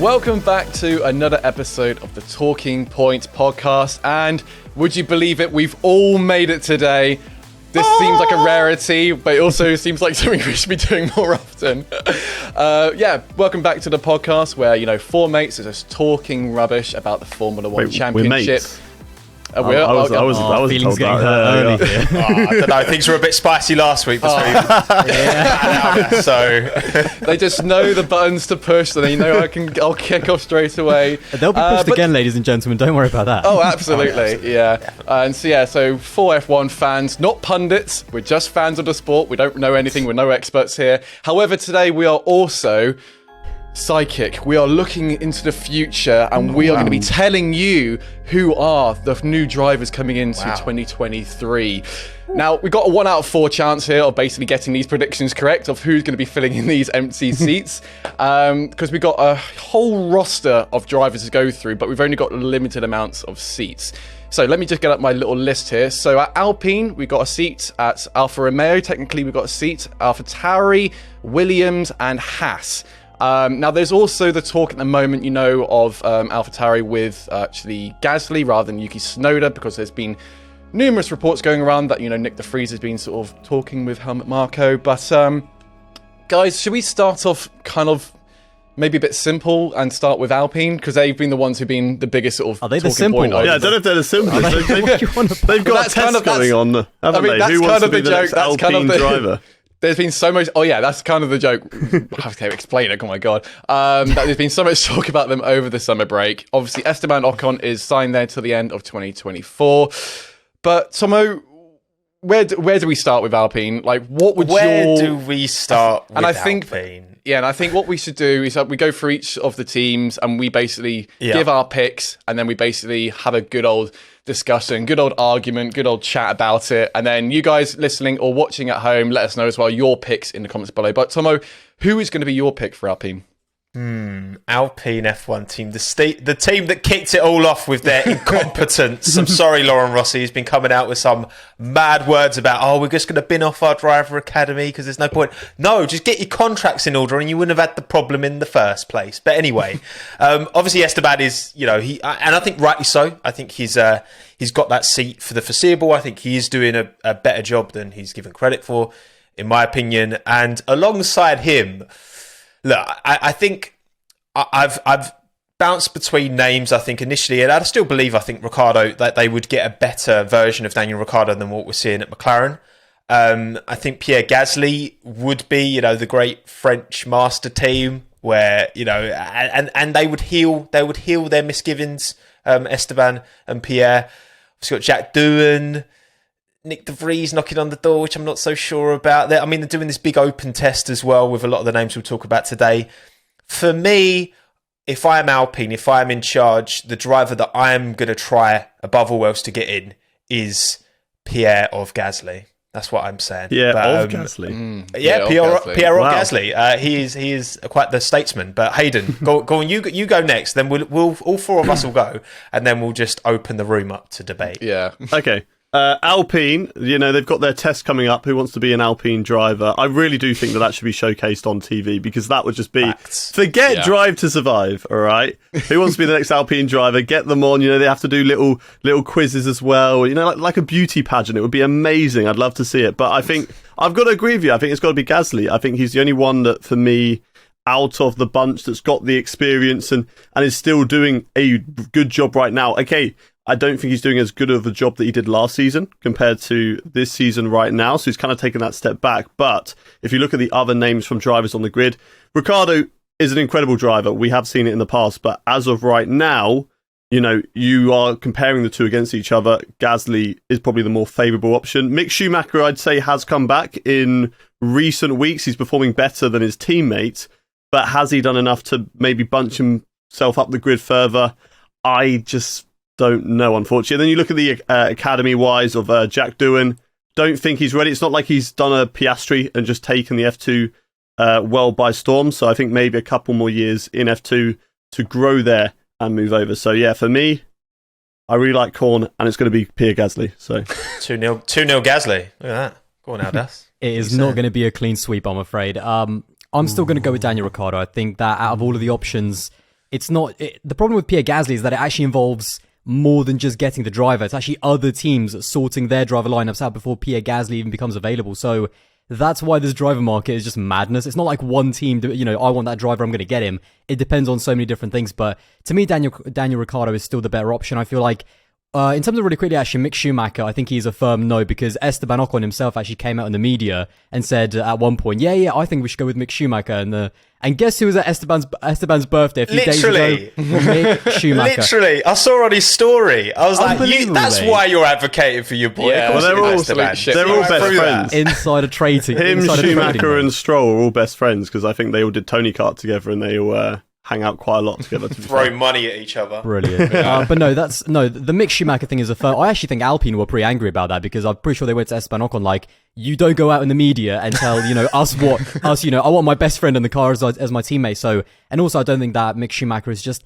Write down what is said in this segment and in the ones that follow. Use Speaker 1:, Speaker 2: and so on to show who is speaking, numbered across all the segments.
Speaker 1: Welcome back to another episode of the Talking Points podcast, and would you believe it, we've all made it today. This seems like a rarity, but it also seems like something we should be doing more often. Welcome back to the podcast where, four mates are just talking rubbish about the Formula One Championship.
Speaker 2: I was
Speaker 3: feelings getting hurt early here.
Speaker 2: I don't know. Things were a bit spicy last week. So
Speaker 1: they just know the buttons to push, so they know I'll kick off straight away.
Speaker 3: They'll be pushed again, ladies and gentlemen. Don't worry about that.
Speaker 1: Oh, absolutely, yeah. So four F1 fans, not pundits. We're just fans of the sport. We don't know anything. We're no experts here. However, today we are also psychic. We are looking into the future, and we are going to be telling you who are the new drivers coming into 2023. Now, we've got a 1 out of 4 chance here of basically getting these predictions correct of who's going to be filling in these empty seats, because we've got a whole roster of drivers to go through, but we've only got limited amounts of seats. So let me just get up my little list here. So at Alpine, we've got a seat. At Alfa Romeo, technically, we've got a seat. AlphaTauri, Williams, and Haas. Now, there's also the talk at the moment, of AlphaTauri with actually Gasly rather than Yuki Tsunoda, because there's been numerous reports going around that, Nick de Vries has been sort of talking with Helmut Marko. But, guys, should we start off kind of maybe a bit simple and start with Alpine? Because they've been the ones who've been the biggest sort of
Speaker 3: Are they the simple ones?
Speaker 2: Yeah, I don't know if they're the simplest. They've got a test going on, haven't they?
Speaker 1: That's
Speaker 2: Who
Speaker 1: kind
Speaker 2: wants
Speaker 1: of
Speaker 2: to be
Speaker 1: the
Speaker 2: the
Speaker 1: joke.
Speaker 2: next
Speaker 1: That's kind of
Speaker 2: Alpine
Speaker 1: the
Speaker 2: driver?
Speaker 1: There's been so much. Oh yeah, that's kind of the joke. I have to explain it. Oh my god. That there's been so much talk about them over the summer break. Obviously, Esteban Ocon is signed there till the end of 2024. But Tomo, where do we start with Alpine? Like, what would
Speaker 2: Where do we start with
Speaker 1: Alpine? Yeah, and I think what we should do is that we go through each of the teams and we basically give our picks, and then we basically have a good old discussion, good old argument, good old chat about it. And then you guys listening or watching at home, let us know as well your picks in the comments below. But Tomo, who is going to be your pick for Alpine?
Speaker 2: Alpine F1 team, the team that kicked it all off with their incompetence. I'm sorry, Lauren Rossi has been coming out with some mad words about, we're just going to bin off our driver academy because there's no point. No, just get your contracts in order and you wouldn't have had the problem in the first place. But anyway, obviously Esteban is, and I think rightly so. I think he's got that seat for the foreseeable. I think he is doing a better job than he's given credit for, in my opinion. And alongside him, look, I think I've bounced between names, I think, initially, and I still believe, I think, Ricciardo, that they would get a better version of Daniel Ricciardo than what we're seeing at McLaren. I think Pierre Gasly would be, the great French master team where, and they would heal their misgivings, Esteban and Pierre. We've got Jack Doohan, Nick de Vries knocking on the door, which I'm not so sure about. They're doing this big open test as well with a lot of the names we'll talk about today. For me, if I am Alpine, if I am in charge, the driver that I am going to try above all else to get in is Pierre of Gasly. That's what I'm saying.
Speaker 1: Yeah,
Speaker 2: but,
Speaker 1: Gasly.
Speaker 2: Pierre of Gasly. He is quite the statesman. But Hayden, go on. You go next. Then we'll all four of us will go, and then we'll just open the room up to debate.
Speaker 1: Yeah.
Speaker 2: Okay.
Speaker 4: Alpine, they've got their test coming up. Who wants to be an Alpine driver? I really do think that should be showcased on TV, because that would just be forget Drive to Survive. All right, who wants to be the next Alpine driver? Get them on. They have to do little quizzes as well. Like a beauty pageant. It would be amazing. I'd love to see it. But I think I've got to agree with you. I think it's got to be Gasly. I think he's the only one that, for me, out of the bunch, that's got the experience and is still doing a good job right now. Okay. I don't think he's doing as good of a job that he did last season compared to this season right now. So he's kind of taken that step back. But if you look at the other names from drivers on the grid, Ricciardo is an incredible driver. We have seen it in the past. But as of right now, you are comparing the two against each other. Gasly is probably the more favourable option. Mick Schumacher, I'd say, has come back in recent weeks. He's performing better than his teammates. But has he done enough to maybe bunch himself up the grid further? I just don't know, unfortunately. Then you look at the academy-wise of Jack Doohan. Don't think he's ready. It's not like he's done a Piastri and just taken the F2 well by storm. So I think maybe a couple more years in F2 to grow there and move over. So yeah, for me, I really like Corn, and it's going to be Pierre Gasly. So
Speaker 2: 2-0 Gasly. Look at that. Go on, Aldas.
Speaker 3: It is not going to be a clean sweep, I'm afraid. I'm still going to go with Daniel Ricciardo. I think that out of all of the options, it's not. The problem with Pierre Gasly is that it actually involves more than just getting the driver. It's actually other teams sorting their driver lineups out before Pierre Gasly even becomes available. So that's why this driver market is just madness. It's not like one team, I want that driver, I'm going to get him. It depends on so many different things. But to me, Daniel Ricciardo is still the better option. I feel like, in terms of really quickly, actually, Mick Schumacher, I think he's a firm no, because Esteban Ocon himself actually came out in the media and said at one point, yeah, I think we should go with Mick Schumacher. And guess who was at Esteban's birthday a few days ago? Mick Schumacher.
Speaker 2: Literally, I saw on his story. I was like, that's why you're advocating for your boy.
Speaker 1: Yeah,
Speaker 4: well, they're all best friends.
Speaker 3: Insider trading.
Speaker 4: Schumacher and Stroll are all best friends because I think they all did Tony Kart together and they all hang out quite a lot together.
Speaker 2: Throw money at each other.
Speaker 3: Brilliant. But no, the Mick Schumacher thing is I actually think Alpine were pretty angry about that, because I'm pretty sure they went to Esteban Ocon like, you don't go out in the media and tell, us, I want my best friend in the car as my teammate. So, and also I don't think that Mick Schumacher is just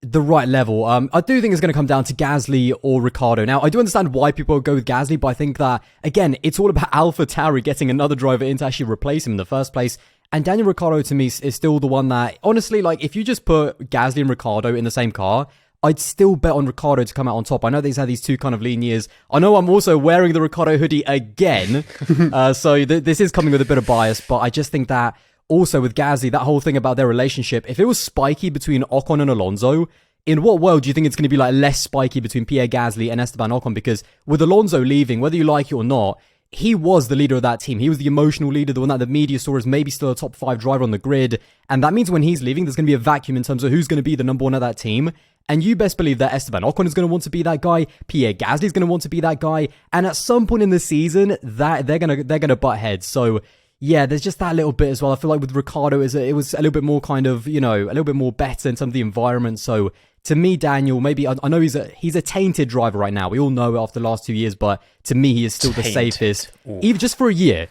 Speaker 3: the right level. I do think it's going to come down to Gasly or Ricciardo. Now, I do understand why people go with Gasly, but I think that, again, it's all about AlphaTauri getting another driver in to actually replace him in the first place. And Daniel Ricciardo, to me, is still the one that, honestly, like, if you just put Gasly and Ricciardo in the same car, I'd still bet on Ricciardo to come out on top. I know that he's had these two kind of lean years. I know I'm also wearing the Ricciardo hoodie again, so this is coming with a bit of bias, but I just think that also with Gasly, that whole thing about their relationship, if it was spiky between Ocon and Alonso, in what world do you think it's going to be like less spiky between Pierre Gasly and Esteban Ocon? Because with Alonso leaving, whether you like it or not, he was the leader of that team. He was the emotional leader, the one that the media saw as maybe still a top 5 driver on the grid. And that means when he's leaving, there's going to be a vacuum in terms of who's going to be the number one of that team. And you best believe that Esteban Ocon is going to want to be that guy. Pierre Gasly is going to want to be that guy. And at some point in the season, that they're going to butt heads. So yeah, there's just that little bit as well. I feel like with Ricciardo, it was a little bit more kind of, a little bit more better in terms of the environment. So to me, Daniel, maybe I know he's a tainted driver right now. We all know it after the last 2 years, but to me, he is still the safest. Ooh. Even just for a year,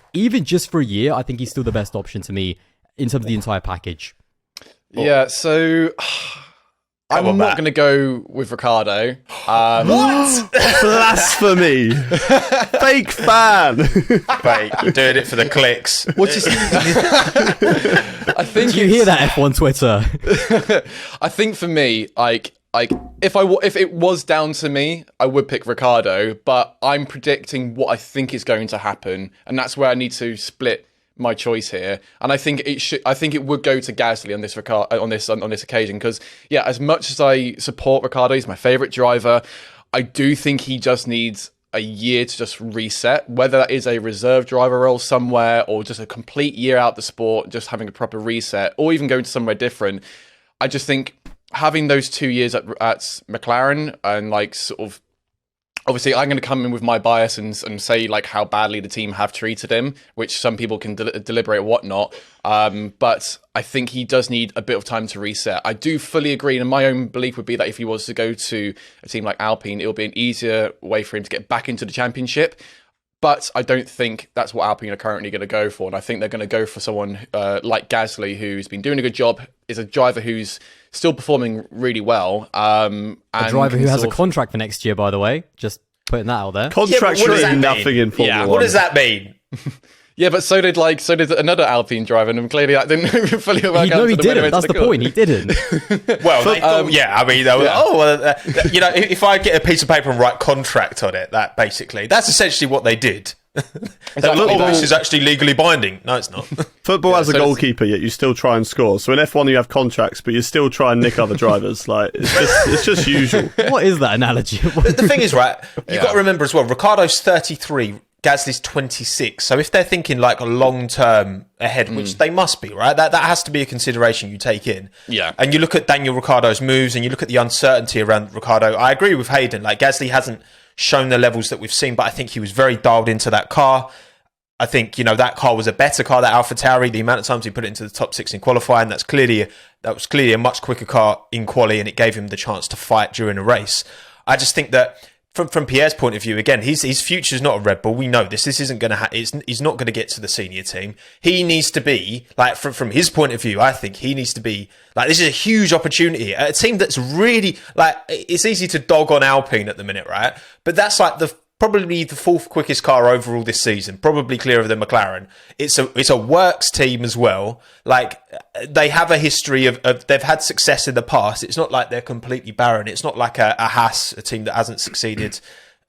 Speaker 3: I think he's still the best option to me in terms of the entire package.
Speaker 1: Yeah, so I'm not going to go with Ricciardo.
Speaker 2: What?
Speaker 4: Blasphemy! Fake fan.
Speaker 2: Fake. You're doing it for the clicks.
Speaker 1: I think
Speaker 3: you hear that F1 Twitter.
Speaker 1: I think for me, if it was down to me, I would pick Ricciardo, but I'm predicting what I think is going to happen, and that's where I need to split my choice here. And I think it would go to Gasly on this occasion, because as much as I support Ricciardo, he's my favorite driver, I do think he just needs a year to just reset, whether that is a reserve driver role somewhere or just a complete year out the sport, just having a proper reset, or even going to somewhere different. I just think having those 2 years at McLaren and obviously, I'm going to come in with my bias and say how badly the team have treated him, which some people can deliberate whatnot. But I think he does need a bit of time to reset. I do fully agree, and my own belief would be that if he was to go to a team like Alpine, it will be an easier way for him to get back into the championship. But I don't think that's what Alpine are currently going to go for. And I think they're going to go for someone like Gasly, who's been doing a good job, is a driver who's still performing really well.
Speaker 3: A driver who has a contract for next year, by the way. Just putting that out there.
Speaker 4: Contracts mean nothing in Formula 1.
Speaker 2: What does that mean?
Speaker 1: Yeah, but so did another Alpine driver, and clearly that didn't fully work out.
Speaker 3: No, he didn't. That's the point. He didn't.
Speaker 2: Well, if I get a piece of paper and write contract on it, that's essentially what they did. This is actually legally binding. No, it's not.
Speaker 4: Football has a goalkeeper, yet you still try and score. So in F1 you have contracts, but you still try and nick other drivers. It's just usual.
Speaker 3: What is that analogy?
Speaker 2: The thing is, right, you've got to remember as well, Ricciardo's 33, Gasly's 26. So if they're thinking a long term ahead, which they must be, right? That has to be a consideration you take in.
Speaker 1: Yeah.
Speaker 2: And you look at Daniel Ricciardo's moves and you look at the uncertainty around Ricciardo. I agree with Hayden. Gasly hasn't shown the levels that we've seen, but I think he was very dialed into that car. I think, that car was a better car, that AlphaTauri. The amount of times he put it into the top 6 in qualifying, that was clearly a much quicker car in quali, and it gave him the chance to fight during a race. I just think that from Pierre's point of view, again, his future's not a Red Bull. We know this. This isn't going to he's not going to get to the senior team. He needs to be, from his point of view, I think he needs to be, this is a huge opportunity. A team that's really, it's easy to dog on Alpine at the minute, right? But that's probably the fourth quickest car overall this season, probably clearer than McLaren. It's a works team as well. Like, they have a history of they've had success in the past. It's not like they're completely barren. It's not like a Haas, a team that hasn't succeeded.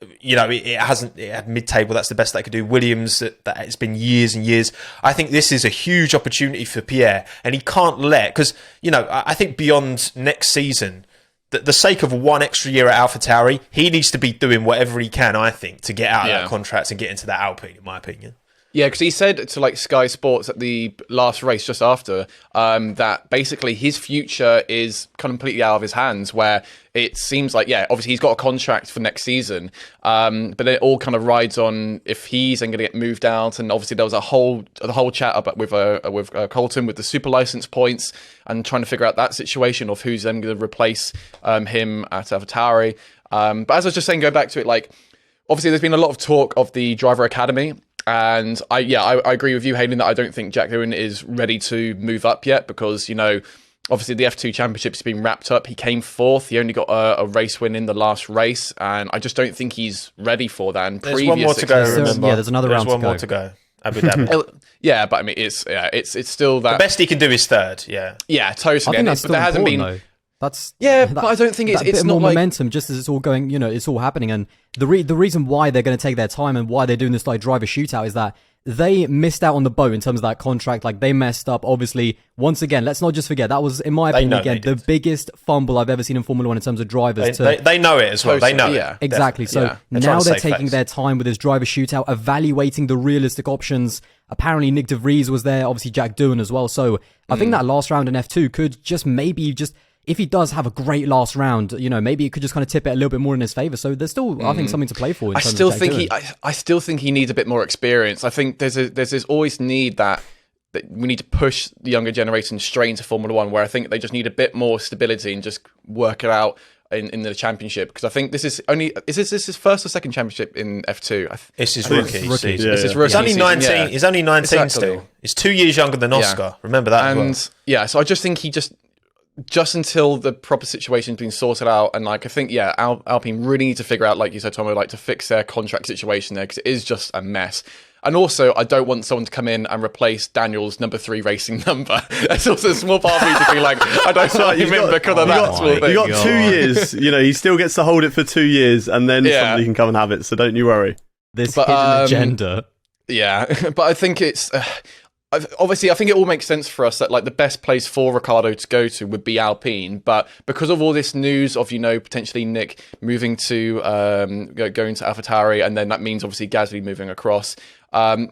Speaker 2: It hasn't. It had mid-table. That's the best they could do. Williams, that it's been years and years. I think this is a huge opportunity for Pierre, and he can't because I think beyond next season, the sake of one extra year at AlphaTauri, he needs to be doing whatever he can, I think, to get out of that contract and get into that Alpine, in my opinion.
Speaker 1: Yeah, because he said to Sky Sports at the last race just after that basically his future is completely out of his hands, where it seems like, obviously he's got a contract for next season, but it all kind of rides on if he's then going to get moved out. And obviously there was the whole chat about with Colton with the super license points and trying to figure out that situation of who's then going to replace him at AlphaTauri. But as I was just saying, go back to it, obviously there's been a lot of talk of the driver academy. And I agree with you, Hayden, that I don't think Jack Doohan is ready to move up yet because, obviously the F2 Championship's been wrapped up. He came fourth. He only got a race win in the last race. And I just don't think he's ready for that. And
Speaker 2: there's one more to go, remember.
Speaker 3: There's another round to go.
Speaker 2: There's one more to go. Abu Dhabi.
Speaker 1: Yeah, but I mean, it's still that...
Speaker 2: The best he can do is third, yeah.
Speaker 1: Yeah, totally.
Speaker 3: I think that's still important, though.
Speaker 1: But I don't think it's
Speaker 3: bit
Speaker 1: not
Speaker 3: more
Speaker 1: like
Speaker 3: momentum just as it's all going, it's all happening. And the reason why they're going to take their time and why they're doing this driver shootout is that they missed out on the boat in terms of that contract. They messed up. Obviously, once again, let's not just forget that was, in my opinion, again the biggest fumble I've ever seen in Formula One in terms of drivers.
Speaker 2: They know it as well. They know it
Speaker 3: exactly. So now they're taking their time with this driver shootout, evaluating the realistic options. Apparently, Nick de Vries was there. Obviously, Jack Doohan as well. So I think that last round in F2 could if he does have a great last round, maybe it could just kind of tip it a little bit more in his favour. So there's still, I think, something to play for. I still
Speaker 1: think he needs a bit more experience. I think there's this always need that we need to push the younger generation straight into Formula One, where I think they just need a bit more stability and just work it out in the championship. Because I think this is his first or second championship in F2.
Speaker 2: It's his rookie season.
Speaker 1: It's his rookie
Speaker 2: He's only 19.
Speaker 1: Season,
Speaker 2: He's only 19
Speaker 1: exactly.
Speaker 2: still. He's 2 years younger than Oscar. Remember that as well.
Speaker 1: So I just think he just until the proper situation's been sorted out, and I think Alpine really need to figure out, like you said, Tomo, to fix their contract situation there, because it is just a mess. And also, I don't want someone to come in and replace Daniel's number 3 racing number. That's also a small part of me to be like, I don't want him in because of that small thing.
Speaker 4: You got 2 years. He still gets to hold it for 2 years, and then somebody can come and have it. So don't you worry.
Speaker 3: This hidden agenda.
Speaker 1: Yeah, but I think it's. Obviously, I think it all makes sense for us that the best place for Ricciardo to go to would be Alpine, but because of all this news of potentially Nick moving to going to AlphaTauri, and then that means obviously Gasly moving across. I'm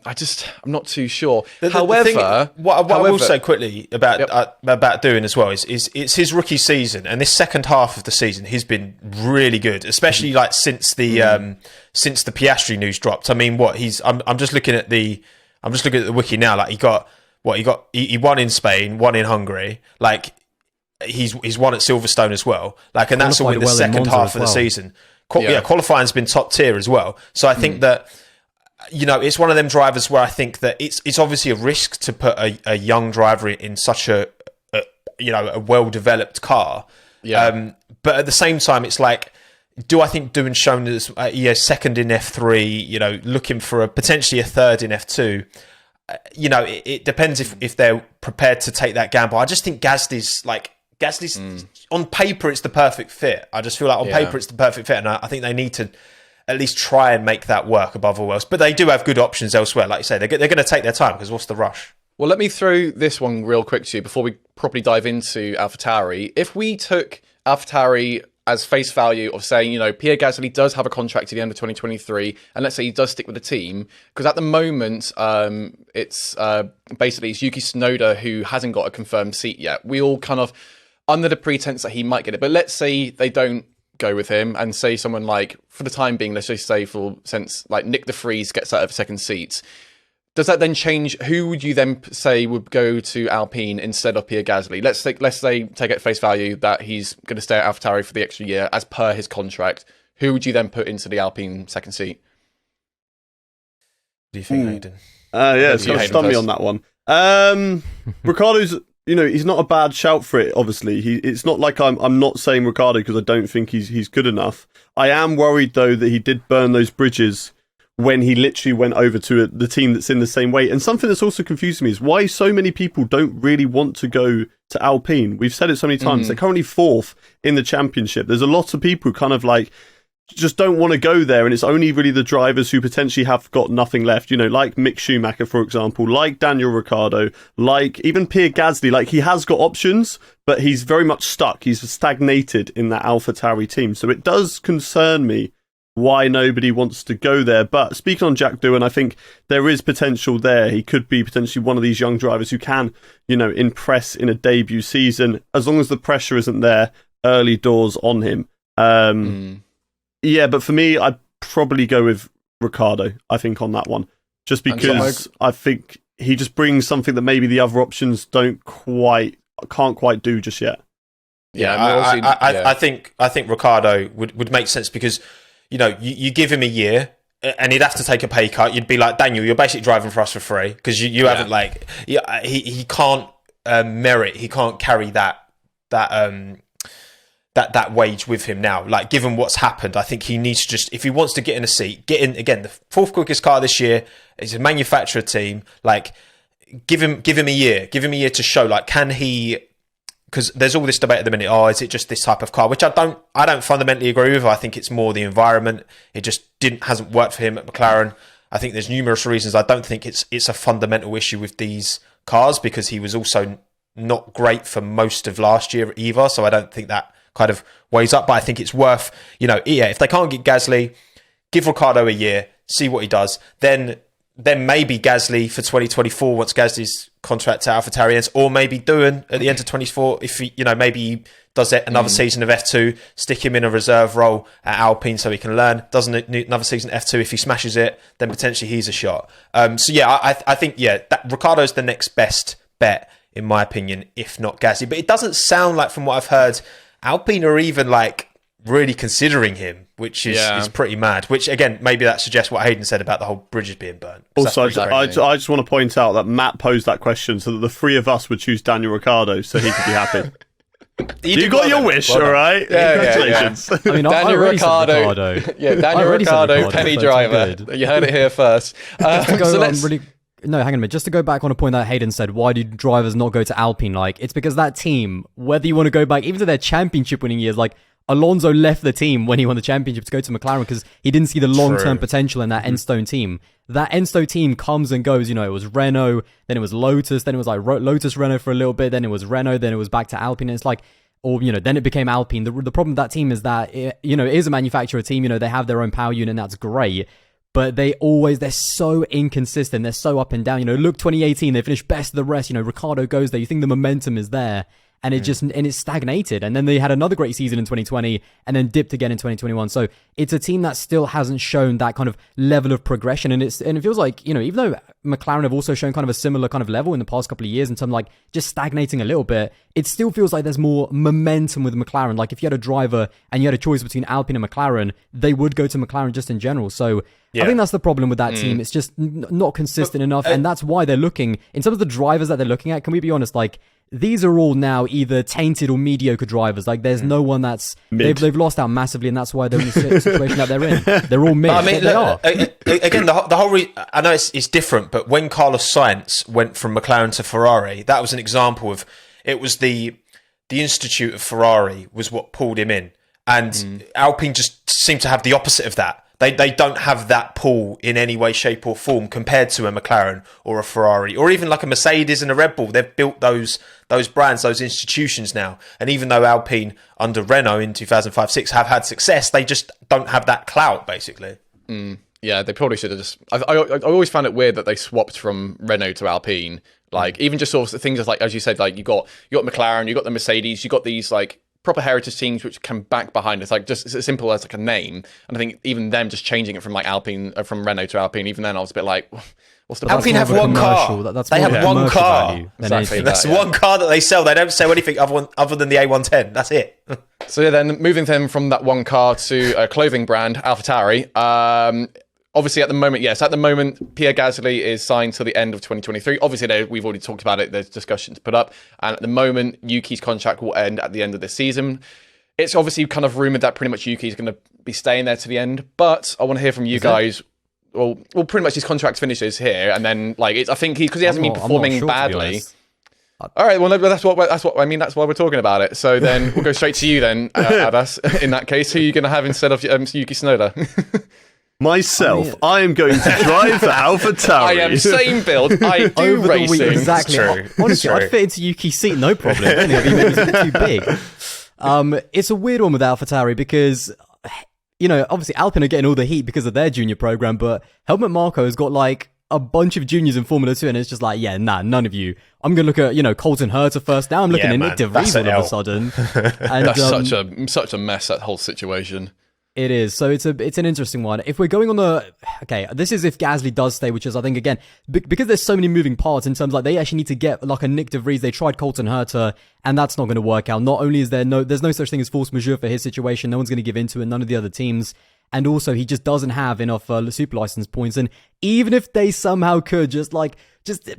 Speaker 1: not too sure. However,
Speaker 2: what I will say quickly about Doohan as well is it's his rookie season, and this second half of the season he's been really good, especially since the Piastri news dropped. I mean, I'm just looking at the wiki now. He won in Spain, won in Hungary. He's won at Silverstone as well. And that's all in the second half of the season. Qualifying's been top tier as well. So I think that it's one of them drivers where I think that it's obviously a risk to put a young driver in such a well developed car. Yeah. But at the same time, it's do I think Doohan's shown as second in F3, looking for potentially a third in F2? It depends if they're prepared to take that gamble. I just think Gasly's on paper, it's the perfect fit. I just feel like on paper, it's the perfect fit. And I think they need to at least try and make that work above all else. But they do have good options elsewhere. Like you say, they're going to take their time, because what's the rush?
Speaker 1: Well, let me throw this one real quick to you before we properly dive into AlphaTauri. If we took AlphaTauri as face value of saying, Pierre Gasly does have a contract to the end of 2023, and let's say he does stick with the team, because at the moment, it's basically it's Yuki Tsunoda who hasn't got a confirmed seat yet. We all kind of, under the pretense that he might get it, but let's say they don't go with him, and say someone for the time being, let's just say Nick de Vries gets out of second seat. Does that then change? Who would you then say would go to Alpine instead of Pierre Gasly? Let's say take at face value that he's going to stay at AlphaTauri for the extra year as per his contract. Who would you then put into the Alpine second seat?
Speaker 2: What do you think, Hayden?
Speaker 4: It's got to stun me on that one. Ricciardo's he's not a bad shout for it. Obviously, it's not like I'm not saying Ricciardo because I don't think he's good enough. I am worried though that he did burn those bridges when he literally went over to the team that's in the same way. And something that's also confusing me is why so many people don't really want to go to Alpine. We've said it so many times. They're currently 4th in the championship. There's a lot of people who kind of like just don't want to go there, and it's only really the drivers who potentially have got nothing left, like Mick Schumacher, for example, like Daniel Ricciardo, like even Pierre Gasly. Like, he has got options, but he's very much stuck. He's stagnated in that AlphaTauri team. So it does concern me why nobody wants to go there. But speaking on Jack Doohan, I think there is potential there. He could be potentially one of these young drivers who can, impress in a debut season, as long as the pressure isn't there early doors on him. Yeah, but for me, I'd probably go with Ricciardo, I think, on that one. Just because I think he just brings something that maybe the other options can't quite do just yet.
Speaker 2: I think Ricciardo would make sense because, you give him a year and he'd have to take a pay cut. You'd be like, Daniel, you're basically driving for us for free because you haven't he can't merit, he can't carry that wage with him now. Like, given what's happened, I think he needs to just, if he wants to get in a seat, get in again. The 4th quickest car this year. It's a manufacturer team. Like, give him a year. Give him a year to show. Like, can he? Because there's all this debate at the minute. Oh, is it just this type of car? Which I don't fundamentally agree with. I think it's more the environment. It just hasn't worked for him at McLaren. I think there's numerous reasons. I don't think it's a fundamental issue with these cars because he was also not great for most of last year either. So I don't think that kind of weighs up, but I think it's worth, if they can't get Gasly, give Ricciardo a year, see what he does, then maybe Gasly for 2024 once Gasly's contract to AlphaTauri ends, or maybe Doohan at the end of 24 if he, maybe he does another season of F2, stick him in a reserve role at Alpine so he can learn, doesn't need another season F2, if he smashes it, then potentially he's a shot. I think that Ricciardo's the next best bet in my opinion, if not Gasly, but it doesn't sound like, from what I've heard, Alpine are even like really considering him, which is pretty mad. Which again, maybe that suggests what Hayden said about the whole bridges being burnt.
Speaker 4: Also, I just want to point out that Matt posed that question so that the 3 of us would choose Daniel Ricciardo, so he could be happy. You got your wish, all right? Congratulations.
Speaker 3: I mean,
Speaker 1: Daniel Ricciardo. Yeah, Daniel Ricciardo, penny driver. You heard it here first.
Speaker 3: No, hang on a minute. Just to go back on a point that Hayden said, why do drivers not go to Alpine? Like, it's because that team, whether you want to go back even to their championship winning years, like Alonso left the team when he won the championship to go to McLaren because he didn't see the long-term potential in that Enstone team. That Enstone team comes and goes. It was Renault, then it was Lotus, then it was like Lotus Renault for a little bit, then it was Renault, then it was back to Alpine. And it's like, then it became Alpine. The problem with that team is that, it is a manufacturer team. They have their own power unit and that's great. But they're so inconsistent. They're so up and down. Look, 2018, they finished best of the rest. Ricciardo goes there. You think the momentum is there. And it's stagnated. And then they had another great season in 2020 and then dipped again in 2021. So it's a team that still hasn't shown that kind of level of progression. And it feels like, even though McLaren have also shown kind of a similar kind of level in the past couple of years in terms of like just stagnating a little bit, it still feels like there's more momentum with McLaren. Like if you had a driver and you had a choice between Alpine and McLaren, they would go to McLaren just in general. So I think that's the problem with that team. It's just not consistent enough. And that's why they're looking, in terms of the drivers that they're looking at, can we be honest, like, these are all now either tainted or mediocre drivers. Like, there's no one that's... They've lost out massively, and that's why they're in the situation that they're in. They're all mid.
Speaker 2: I mean,
Speaker 3: they are.
Speaker 2: Again, the whole... I know it's different, but when Carlos Sainz went from McLaren to Ferrari, that was an example of... It was the Institute of Ferrari was what pulled him in. And Alpine just seemed to have the opposite of that. They don't have that pull in any way, shape or form compared to a McLaren or a Ferrari or even like a Mercedes and a Red Bull. They've built those brands, those institutions now. And even though Alpine under Renault in 2005-06 have had success, they just don't have that clout, basically.
Speaker 1: Yeah, they probably should have just... I always found it weird that they swapped from Renault to Alpine. Like, even just sort of things like, as you said, like you got McLaren, you got the Mercedes, you got these like proper heritage teams which come back behind. It's like just as simple as like a name. And I think even them just changing it from like Alpine, from Renault to Alpine, even then I was a bit like, what's the...
Speaker 2: Alpine have one car. They have one car.
Speaker 1: Exactly.
Speaker 2: That's one car that they sell. They don't sell anything other than the A110. That's it.
Speaker 1: So yeah, then moving them from that one car to a clothing brand, AlphaTauri. obviously at the moment, yes, at the moment, Pierre Gasly is signed till the end of 2023. Obviously, we've already talked about it. There's discussions put up. And at the moment, Yuki's contract will end at the end of this season. It's obviously kind of rumoured that pretty much Yuki's going to be staying there to the end. But I want to hear from you guys. Well, pretty much his contract finishes here. And then, like, I think because he hasn't been performing badly. All right, well, no, that's what I mean. That's why we're talking about it. So then we'll go straight to you then, Abbas. In that case, who are you going to have instead of Yuki Tsunoda?
Speaker 4: Myself, I am going to drive for AlphaTauri.
Speaker 1: I am same build. I do
Speaker 3: Over
Speaker 1: racing.
Speaker 3: the week, exactly. Honestly, I'd fit into Yuki's seat, no problem. I think it'd be a bit too big. It's a weird one with AlphaTauri because, you know, obviously Alpine are getting all the heat because of their junior program, but Helmut Marko has got like a bunch of juniors in Formula 2, and it's just like, yeah, nah, none of you. I'm going to look at, you know, Colton Herta first. Now I'm looking at Nick De Vries all of a sudden. And,
Speaker 1: that's such a mess, that whole situation.
Speaker 3: It is. So it's an interesting one. If we're going on okay, this is if Gasly does stay, which is, I think, again, because there's so many moving parts in terms like they actually need to get like a Nick De Vries. They tried Colton Herta, and that's not going to work out. Not only is there's no such thing as force majeure for his situation. No one's going to give into it. None of the other teams. And also, he just doesn't have enough super license points. And even if they somehow could just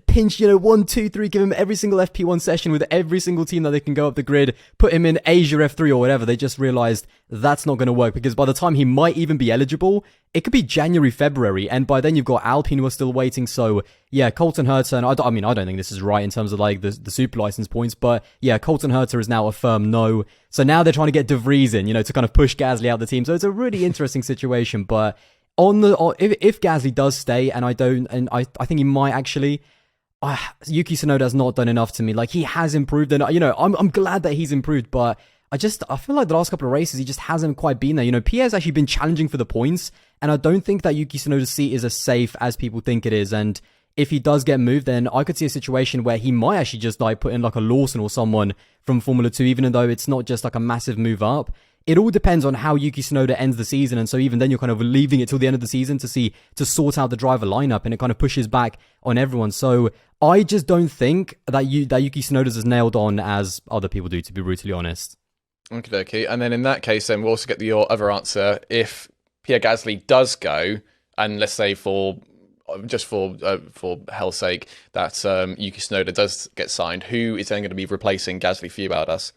Speaker 3: pinch, you know, 1, 2, 3, give him every single FP1 session with every single team that they can go up the grid, put him in Asia F3 or whatever, they just realized that's not going to work because by the time he might even be eligible, it could be January, February. And by then you've got Alpine who are still waiting. So yeah, Colton Herta, and I don't think this is right in terms of like the super license points, but yeah, Colton Herta is now a firm no. So now they're trying to get De Vries in, you know, to kind of push Gasly out the team. So it's a really interesting situation, but if Gasly does stay, and I think he might actually, Yuki Tsunoda has not done enough to me. Like, he has improved, and you know, I'm glad that he's improved, but I feel like the last couple of races he just hasn't quite been there. You know, Pierre's actually been challenging for the points, and I don't think that Yuki Tsunoda's seat is as safe as people think it is. And if he does get moved, then I could see a situation where he might actually just like put in like a Lawson or someone from Formula 2, even though it's not just like a massive move up. It all depends on how Yuki Tsunoda ends the season, and so even then you're kind of leaving it till the end of the season to sort out the driver lineup, and it kind of pushes back on everyone. So I just don't think that Yuki Tsunoda's as nailed on as other people do, to be brutally honest.
Speaker 1: Okay. And then in that case, then we'll also get your other answer. If Pierre Gasly does go, and let's say for hell's sake that Yuki Tsunoda does get signed, who is then going to be replacing Gasly for you, about us?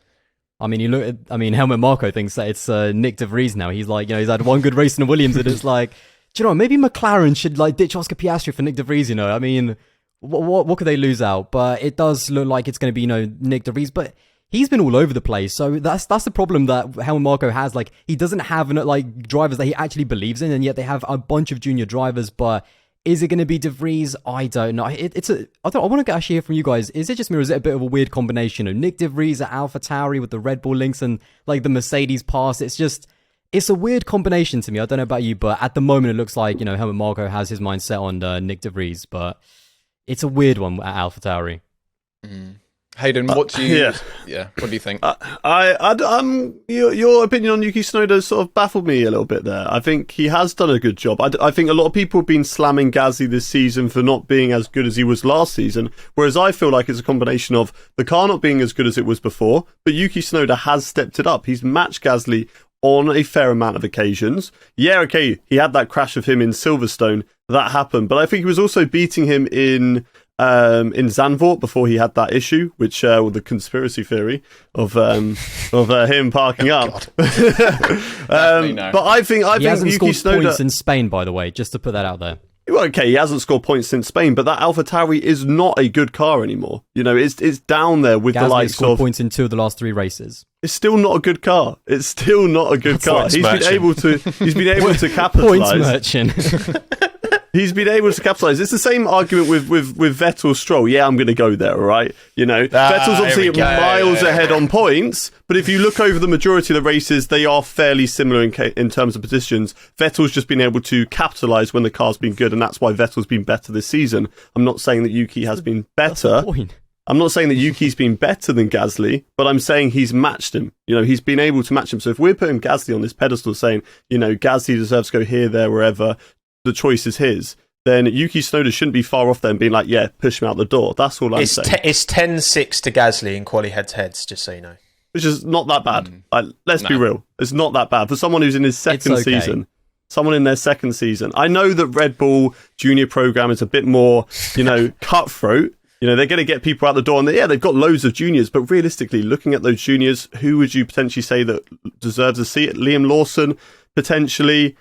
Speaker 3: I mean, Helmut Marko thinks that it's Nick De Vries now. He's like, you know, he's had one good race in the Williams, and it's like, do you know, maybe McLaren should like ditch Oscar Piastri for Nick De Vries, you know? I mean, what could they lose out? But it does look like it's going to be, you know, Nick De Vries, but he's been all over the place. So that's the problem that Helmut Marko has. Like, he doesn't have like drivers that he actually believes in, and yet they have a bunch of junior drivers, but is it going to be De Vries? I don't know. I want to actually hear from you guys. Is it just me, or is it a bit of a weird combination of Nick De Vries at AlphaTauri with the Red Bull links and like the Mercedes pass? It's a weird combination to me. I don't know about you, but at the moment it looks like, you know, Helmut Marko has his mind set on Nick De Vries, but it's a weird one at AlphaTauri.
Speaker 1: Hayden, what do you? What do you think?
Speaker 4: Your opinion on Yuki Tsunoda sort of baffled me a little bit there. I think he has done a good job. I think a lot of people have been slamming Gasly this season for not being as good as he was last season, whereas I feel like it's a combination of the car not being as good as it was before, but Yuki Tsunoda has stepped it up. He's matched Gasly on a fair amount of occasions. Yeah, okay, he had that crash of him in Silverstone. That happened, but I think he was also beating him in Zandvoort before he had that issue, which with the conspiracy theory of him parking up. But I think
Speaker 3: he hasn't
Speaker 4: Yuki
Speaker 3: scored
Speaker 4: Tsunoda
Speaker 3: points in Spain, by the way, just to put that out there.
Speaker 4: Well, okay, he hasn't scored points since Spain, but that AlphaTauri is not a good car anymore. You know, it's down there with
Speaker 3: Gasly
Speaker 4: the likes
Speaker 3: scored
Speaker 4: of
Speaker 3: points in 2 of the last 3 races.
Speaker 4: It's still not a good car. It's still not a good car. He's been able to capitalize.
Speaker 3: Points merchant.
Speaker 4: He's been able to capitalise. It's the same argument with Vettel Stroll. Yeah, I'm going to go there, all right? You know, Vettel's obviously miles ahead on points, but if you look over the majority of the races, they are fairly similar in terms of positions. Vettel's just been able to capitalise when the car's been good, and that's why Vettel's been better this season. I'm not saying that Yuki has been better. I'm not saying that Yuki's been better than Gasly, but I'm saying he's matched him. You know, he's been able to match him. So if we're putting Gasly on this pedestal saying, you know, Gasly deserves to go here, there, wherever, the choice is his, then Yuki Tsunoda shouldn't be far off there and being like, yeah, push him out the door. That's all I'm saying.
Speaker 2: It's 10-6 to Gasly in quali head-to-heads, just so you know.
Speaker 4: Which is not that bad. Let's be real. It's not that bad. For someone who's in his second season. someone in their second season. I know that Red Bull junior program is a bit more, cutthroat. They're going to get people out the door, and they've got loads of juniors. But realistically, looking at those juniors, who would you potentially say that deserves a seat? Liam Lawson, potentially.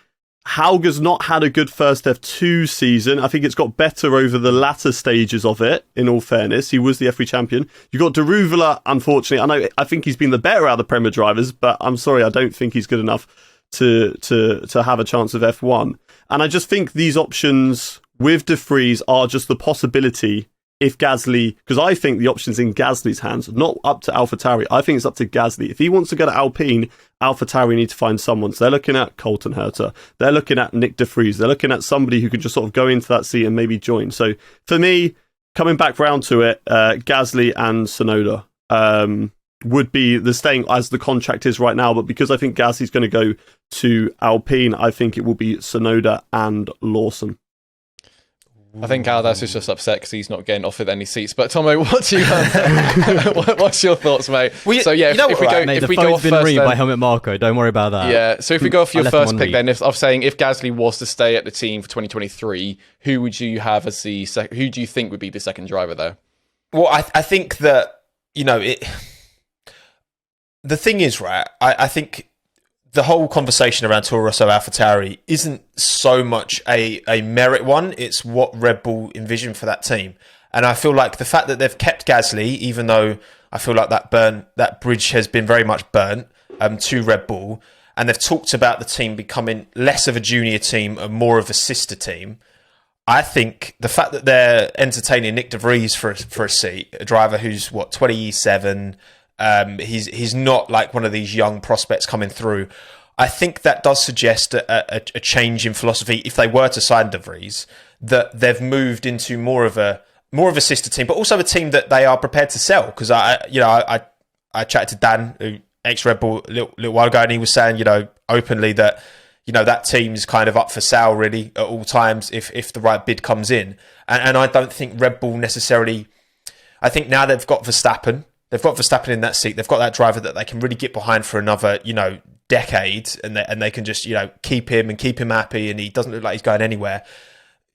Speaker 4: Hauger's not had a good first F2 season. I think it's got better over the latter stages of it, in all fairness. He was the F3 champion. You got Daruvula, unfortunately. I think he's been the better out of the Premier drivers, but I'm sorry, I don't think he's good enough to have a chance of F1. And I just think these options with De Vries are just the possibility if Gasly, because I think the option's in Gasly's hands, not up to AlphaTauri. I think it's up to Gasly. If he wants to go to Alpine, AlphaTauri need to find someone. So they're looking at Colton Herta. They're looking at Nick De Vries. They're looking at somebody who can just sort of go into that seat and maybe join. So for me, coming back round to it, Gasly and Tsunoda would be the staying as the contract is right now. But because I think Gasly's going to go to Alpine, I think it will be Tsunoda and Lawson.
Speaker 1: I think Aldas is just upset because he's not getting offered any seats. But Tomo, what's your thoughts, mate?
Speaker 3: Well,
Speaker 1: so yeah, if we go off
Speaker 3: been
Speaker 1: first,
Speaker 3: ringed
Speaker 1: then,
Speaker 3: by Helmut Marko. Don't worry about that.
Speaker 1: Yeah. So if we go off your
Speaker 3: left him
Speaker 1: first
Speaker 3: on
Speaker 1: pick,
Speaker 3: read.
Speaker 1: then if Gasly was to stay at the team for 2023, who would you have as the who do you think would be the second driver there?
Speaker 2: Well, I think that the thing is, right. I think the whole conversation around Toro Rosso AlphaTauri isn't so much a merit one. It's what Red Bull envisioned for that team. And I feel like the fact that they've kept Gasly, even though I feel like that bridge has been very much burnt to Red Bull, and they've talked about the team becoming less of a junior team and more of a sister team. I think the fact that they're entertaining Nick De Vries for a seat, a driver who's 27, he's not like one of these young prospects coming through. I think that does suggest a change in philosophy if they were to sign De Vries, that they've moved into more of a sister team, but also a team that they are prepared to sell. Because I chatted to Dan, ex Red Bull, a little while ago, and he was saying openly that that team's kind of up for sale really at all times if the right bid comes in. And I don't think Red Bull necessarily. I think now they've got Verstappen. They've got Verstappen in that seat. They've got that driver that they can really get behind for another, decade, and they can just, keep him happy, and he doesn't look like he's going anywhere.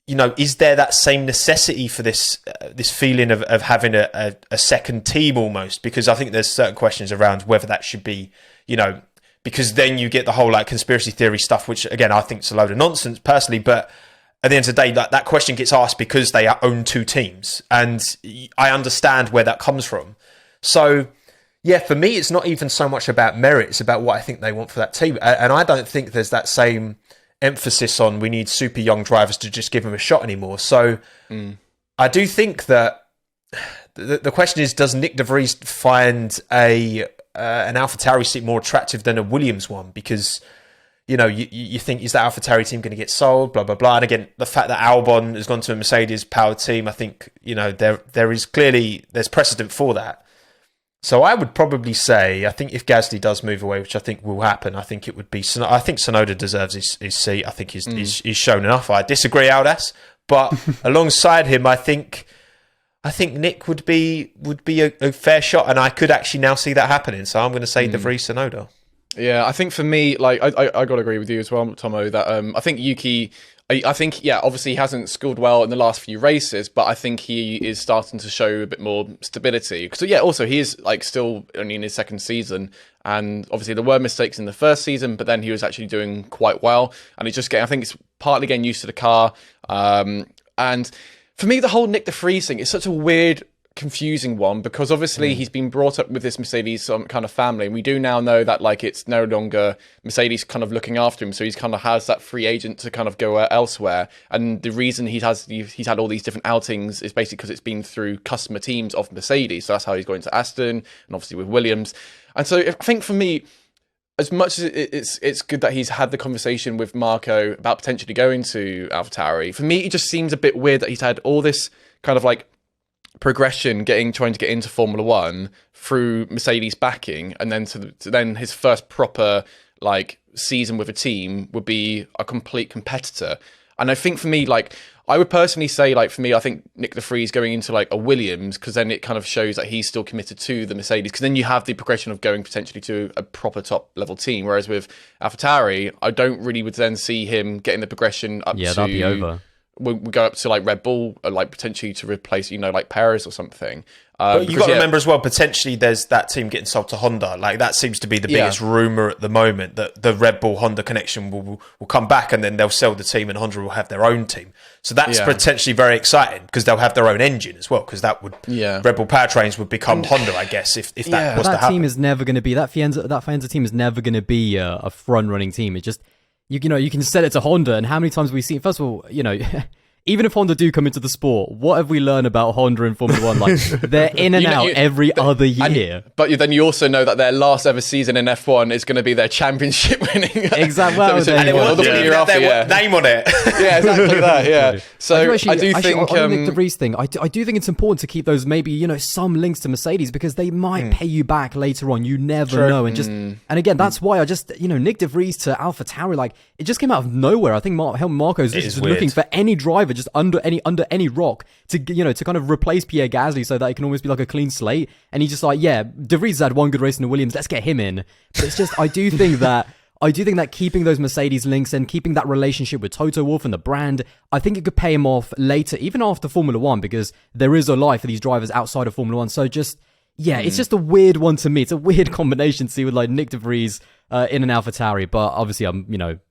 Speaker 2: Is there that same necessity for this feeling of having a second team almost? Because I think there's certain questions around whether that should be, because then you get the whole conspiracy theory stuff, which again I think is a load of nonsense personally, but at the end of the day, that question gets asked because they own two teams, and I understand where that comes from. So, yeah, for me, it's not even so much about merit. It's about what I think they want for that team. And I don't think there's that same emphasis on we need super young drivers to just give them a shot anymore. So I do think that the question is, does Nick De Vries find an AlphaTauri seat more attractive than a Williams one? Because, you think, is that AlphaTauri team going to get sold? Blah, blah, blah. And again, the fact that Albon has gone to a Mercedes-powered team, I think, there's precedent for that. So I would probably say, I think if Gasly does move away, which I think will happen, I think it would be. I think Tsunoda deserves his seat. I think he's shown enough. I disagree, Aldas, but alongside him, I think Nick would be a fair shot, and I could actually now see that happening. So I'm going to say De Vries Tsunoda.
Speaker 1: Yeah, I think for me, I got to agree with you as well, Tomo. That I think Yuki. I think, obviously he hasn't scored well in the last few races, but I think he is starting to show a bit more stability. So also he is still only in his second season, and obviously there were mistakes in the first season, but then he was actually doing quite well, and he's just I think it's partly getting used to the car. And for me, the whole Nick De Vries thing is such a weird, confusing one, because obviously he's been brought up with this Mercedes kind of family, and we do now know that it's no longer Mercedes kind of looking after him, so he's kind of has that free agent to kind of go elsewhere. And the reason he's had all these different outings is basically because it's been through customer teams of Mercedes. So that's how he's going to Aston, and obviously with Williams. And so I think for me, as much as it's good that he's had the conversation with Marco about potentially going to AlphaTauri, for me it just seems a bit weird that he's had all this kind of progression trying to get into Formula One through Mercedes backing, and then to then his first proper season with a team would be a complete competitor. And I think for me, like, I would personally say, like, for me, I think Nick de Vries going into like a Williams, because then it kind of shows that he's still committed to the Mercedes, because then you have the progression of going potentially to a proper top level team. Whereas with AlphaTauri, I don't really would then see him getting the progression up to...
Speaker 3: that'd be over.
Speaker 1: We go up to like Red Bull, like potentially to replace, like Perez or something.
Speaker 2: But you've got to remember as well, potentially there's that team getting sold to Honda. Like that seems to be the biggest rumour at the moment, that the Red Bull Honda connection will come back, and then they'll sell the team and Honda will have their own team. So that's potentially very exciting, because they'll have their own engine as well, because that would Red Bull powertrains would become Honda, I guess, if that was to happen.
Speaker 3: That team is never going to be, that Faenza team is never going to be a front running team. It just, you can sell it to Honda, and how many times have we seen, first of all, even if Honda do come into the sport, what have we learned about Honda in Formula 1? Like, they're in and out every other year.
Speaker 1: But then you also know that their last ever season in F1 is going to be their championship winning.
Speaker 3: Exactly.
Speaker 2: And it will their name on it.
Speaker 1: Yeah, exactly that, yeah. So I do think...
Speaker 3: on the Nick de Vries thing, I do think it's important to keep those maybe, some links to Mercedes, because they might pay you back later on. You never know. And again, that's why I just, Nick de Vries to AlphaTauri, like, it just came out of nowhere. I think Marco's just looking for any driver just under any rock to kind of replace Pierre Gasly, so that it can almost be like a clean slate. And he's just like, De Vries had one good race in the Williams, let's get him in. But it's just, I do think that keeping those Mercedes links and keeping that relationship with Toto Wolff and the brand, I think it could pay him off later, even after Formula 1, because there is a life for these drivers outside of Formula 1. So just, it's just a weird one to me. It's a weird combination to see with like Nick de Vries in an AlphaTauri. But obviously,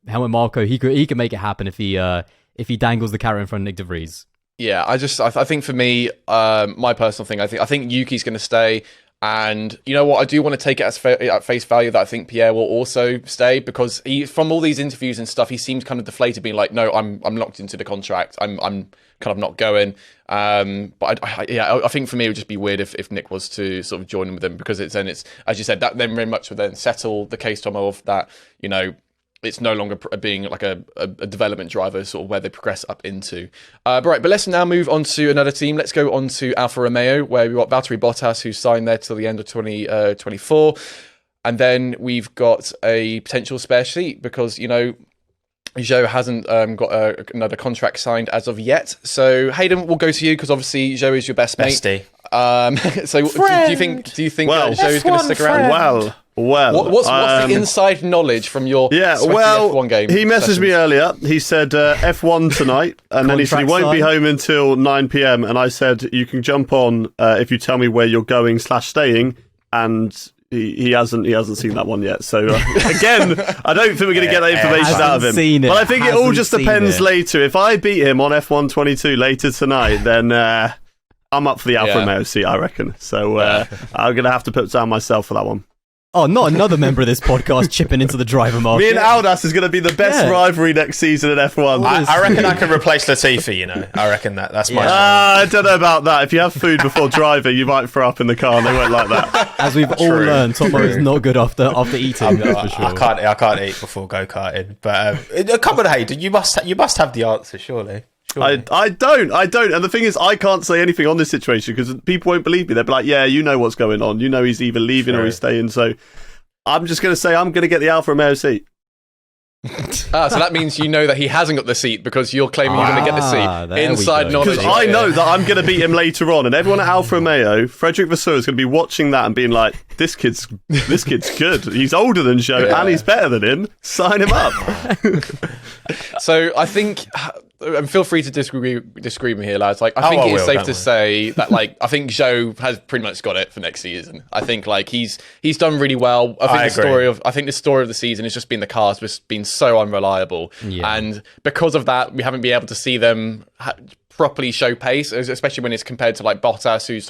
Speaker 3: Helmut Marko, he could make it happen if he dangles the carrot in front of Nick de Vries.
Speaker 1: Yeah, I think for me, my personal thing, I think Yuki's going to stay. And you know what? I do want to take it at face value that I think Pierre will also stay, because from all these interviews and stuff, he seems kind of deflated, being like, "No, I'm locked into the contract. I'm kind of not going." But I think for me it would just be weird if Nick was to sort of join in with them, because it's as you said, that then very much would then settle the case, Tomo, of that it's no longer being like a development driver, sort of where they progress up into. But let's now move on to another team. Let's go on to Alfa Romeo, where we've got Valtteri Bottas, who's signed there till the end of 2024. And then we've got a potential spare seat, because, Zhou hasn't got another contract signed as of yet. So Hayden, we'll go to you, because obviously Zhou is your best mate.
Speaker 2: Bestie.
Speaker 1: So do you think Zhou's going to stick around?
Speaker 4: Well,
Speaker 1: what's the inside knowledge from your F1 game?
Speaker 4: He messaged me earlier. He said F1 tonight, and then he said he won't be home until 9 p.m. And I said, you can jump on if you tell me where you're going / staying. And he hasn't seen that one yet. So again, I don't think we're going to get that information out of him. But I think it all just depends later. If I beat him on F1 22 later tonight, then I'm up for the Alfa Romeo seat, I reckon. So I'm going to have to put down myself for that one.
Speaker 3: Oh, not another member of this podcast chipping into the driver market.
Speaker 4: Me and Aldas is going to be the best rivalry next season in F1.
Speaker 2: I reckon I can replace Latifi, I reckon that's my...
Speaker 4: I don't know about that. If you have food before driving, you miite throw up in the car, and they won't like that.
Speaker 3: As we've all learned, Tomo is not good after eating, that's for sure.
Speaker 2: I can't eat before go-karting. But come on, Hayden, you must have the answer, surely.
Speaker 4: I don't. And the thing is, I can't say anything on this situation because people won't believe me. They'll be like, yeah, you know what's going on. You know he's either leaving or he's staying. So I'm just going to say I'm going to get the Alfa Romeo seat.
Speaker 1: So that means you know that he hasn't got the seat because you're claiming you're going to get the seat. Inside knowledge.
Speaker 4: Because I know that I'm going to beat him later on, and everyone at Alfa Romeo, Frederick Vasseur, is going to be watching that and being like, this kid's good. He's older than Zhou and he's better than him. Sign him up.
Speaker 1: So I think... And feel free to disagree with me here, lads. Like, I think it is safe to say that, like, I think Zhou has pretty much got it for next season. I think, like, he's done really well. I think the story of the season has just been the cars just been so unreliable, and because of that, we haven't been able to see them properly show pace, especially when it's compared to like Bottas, who's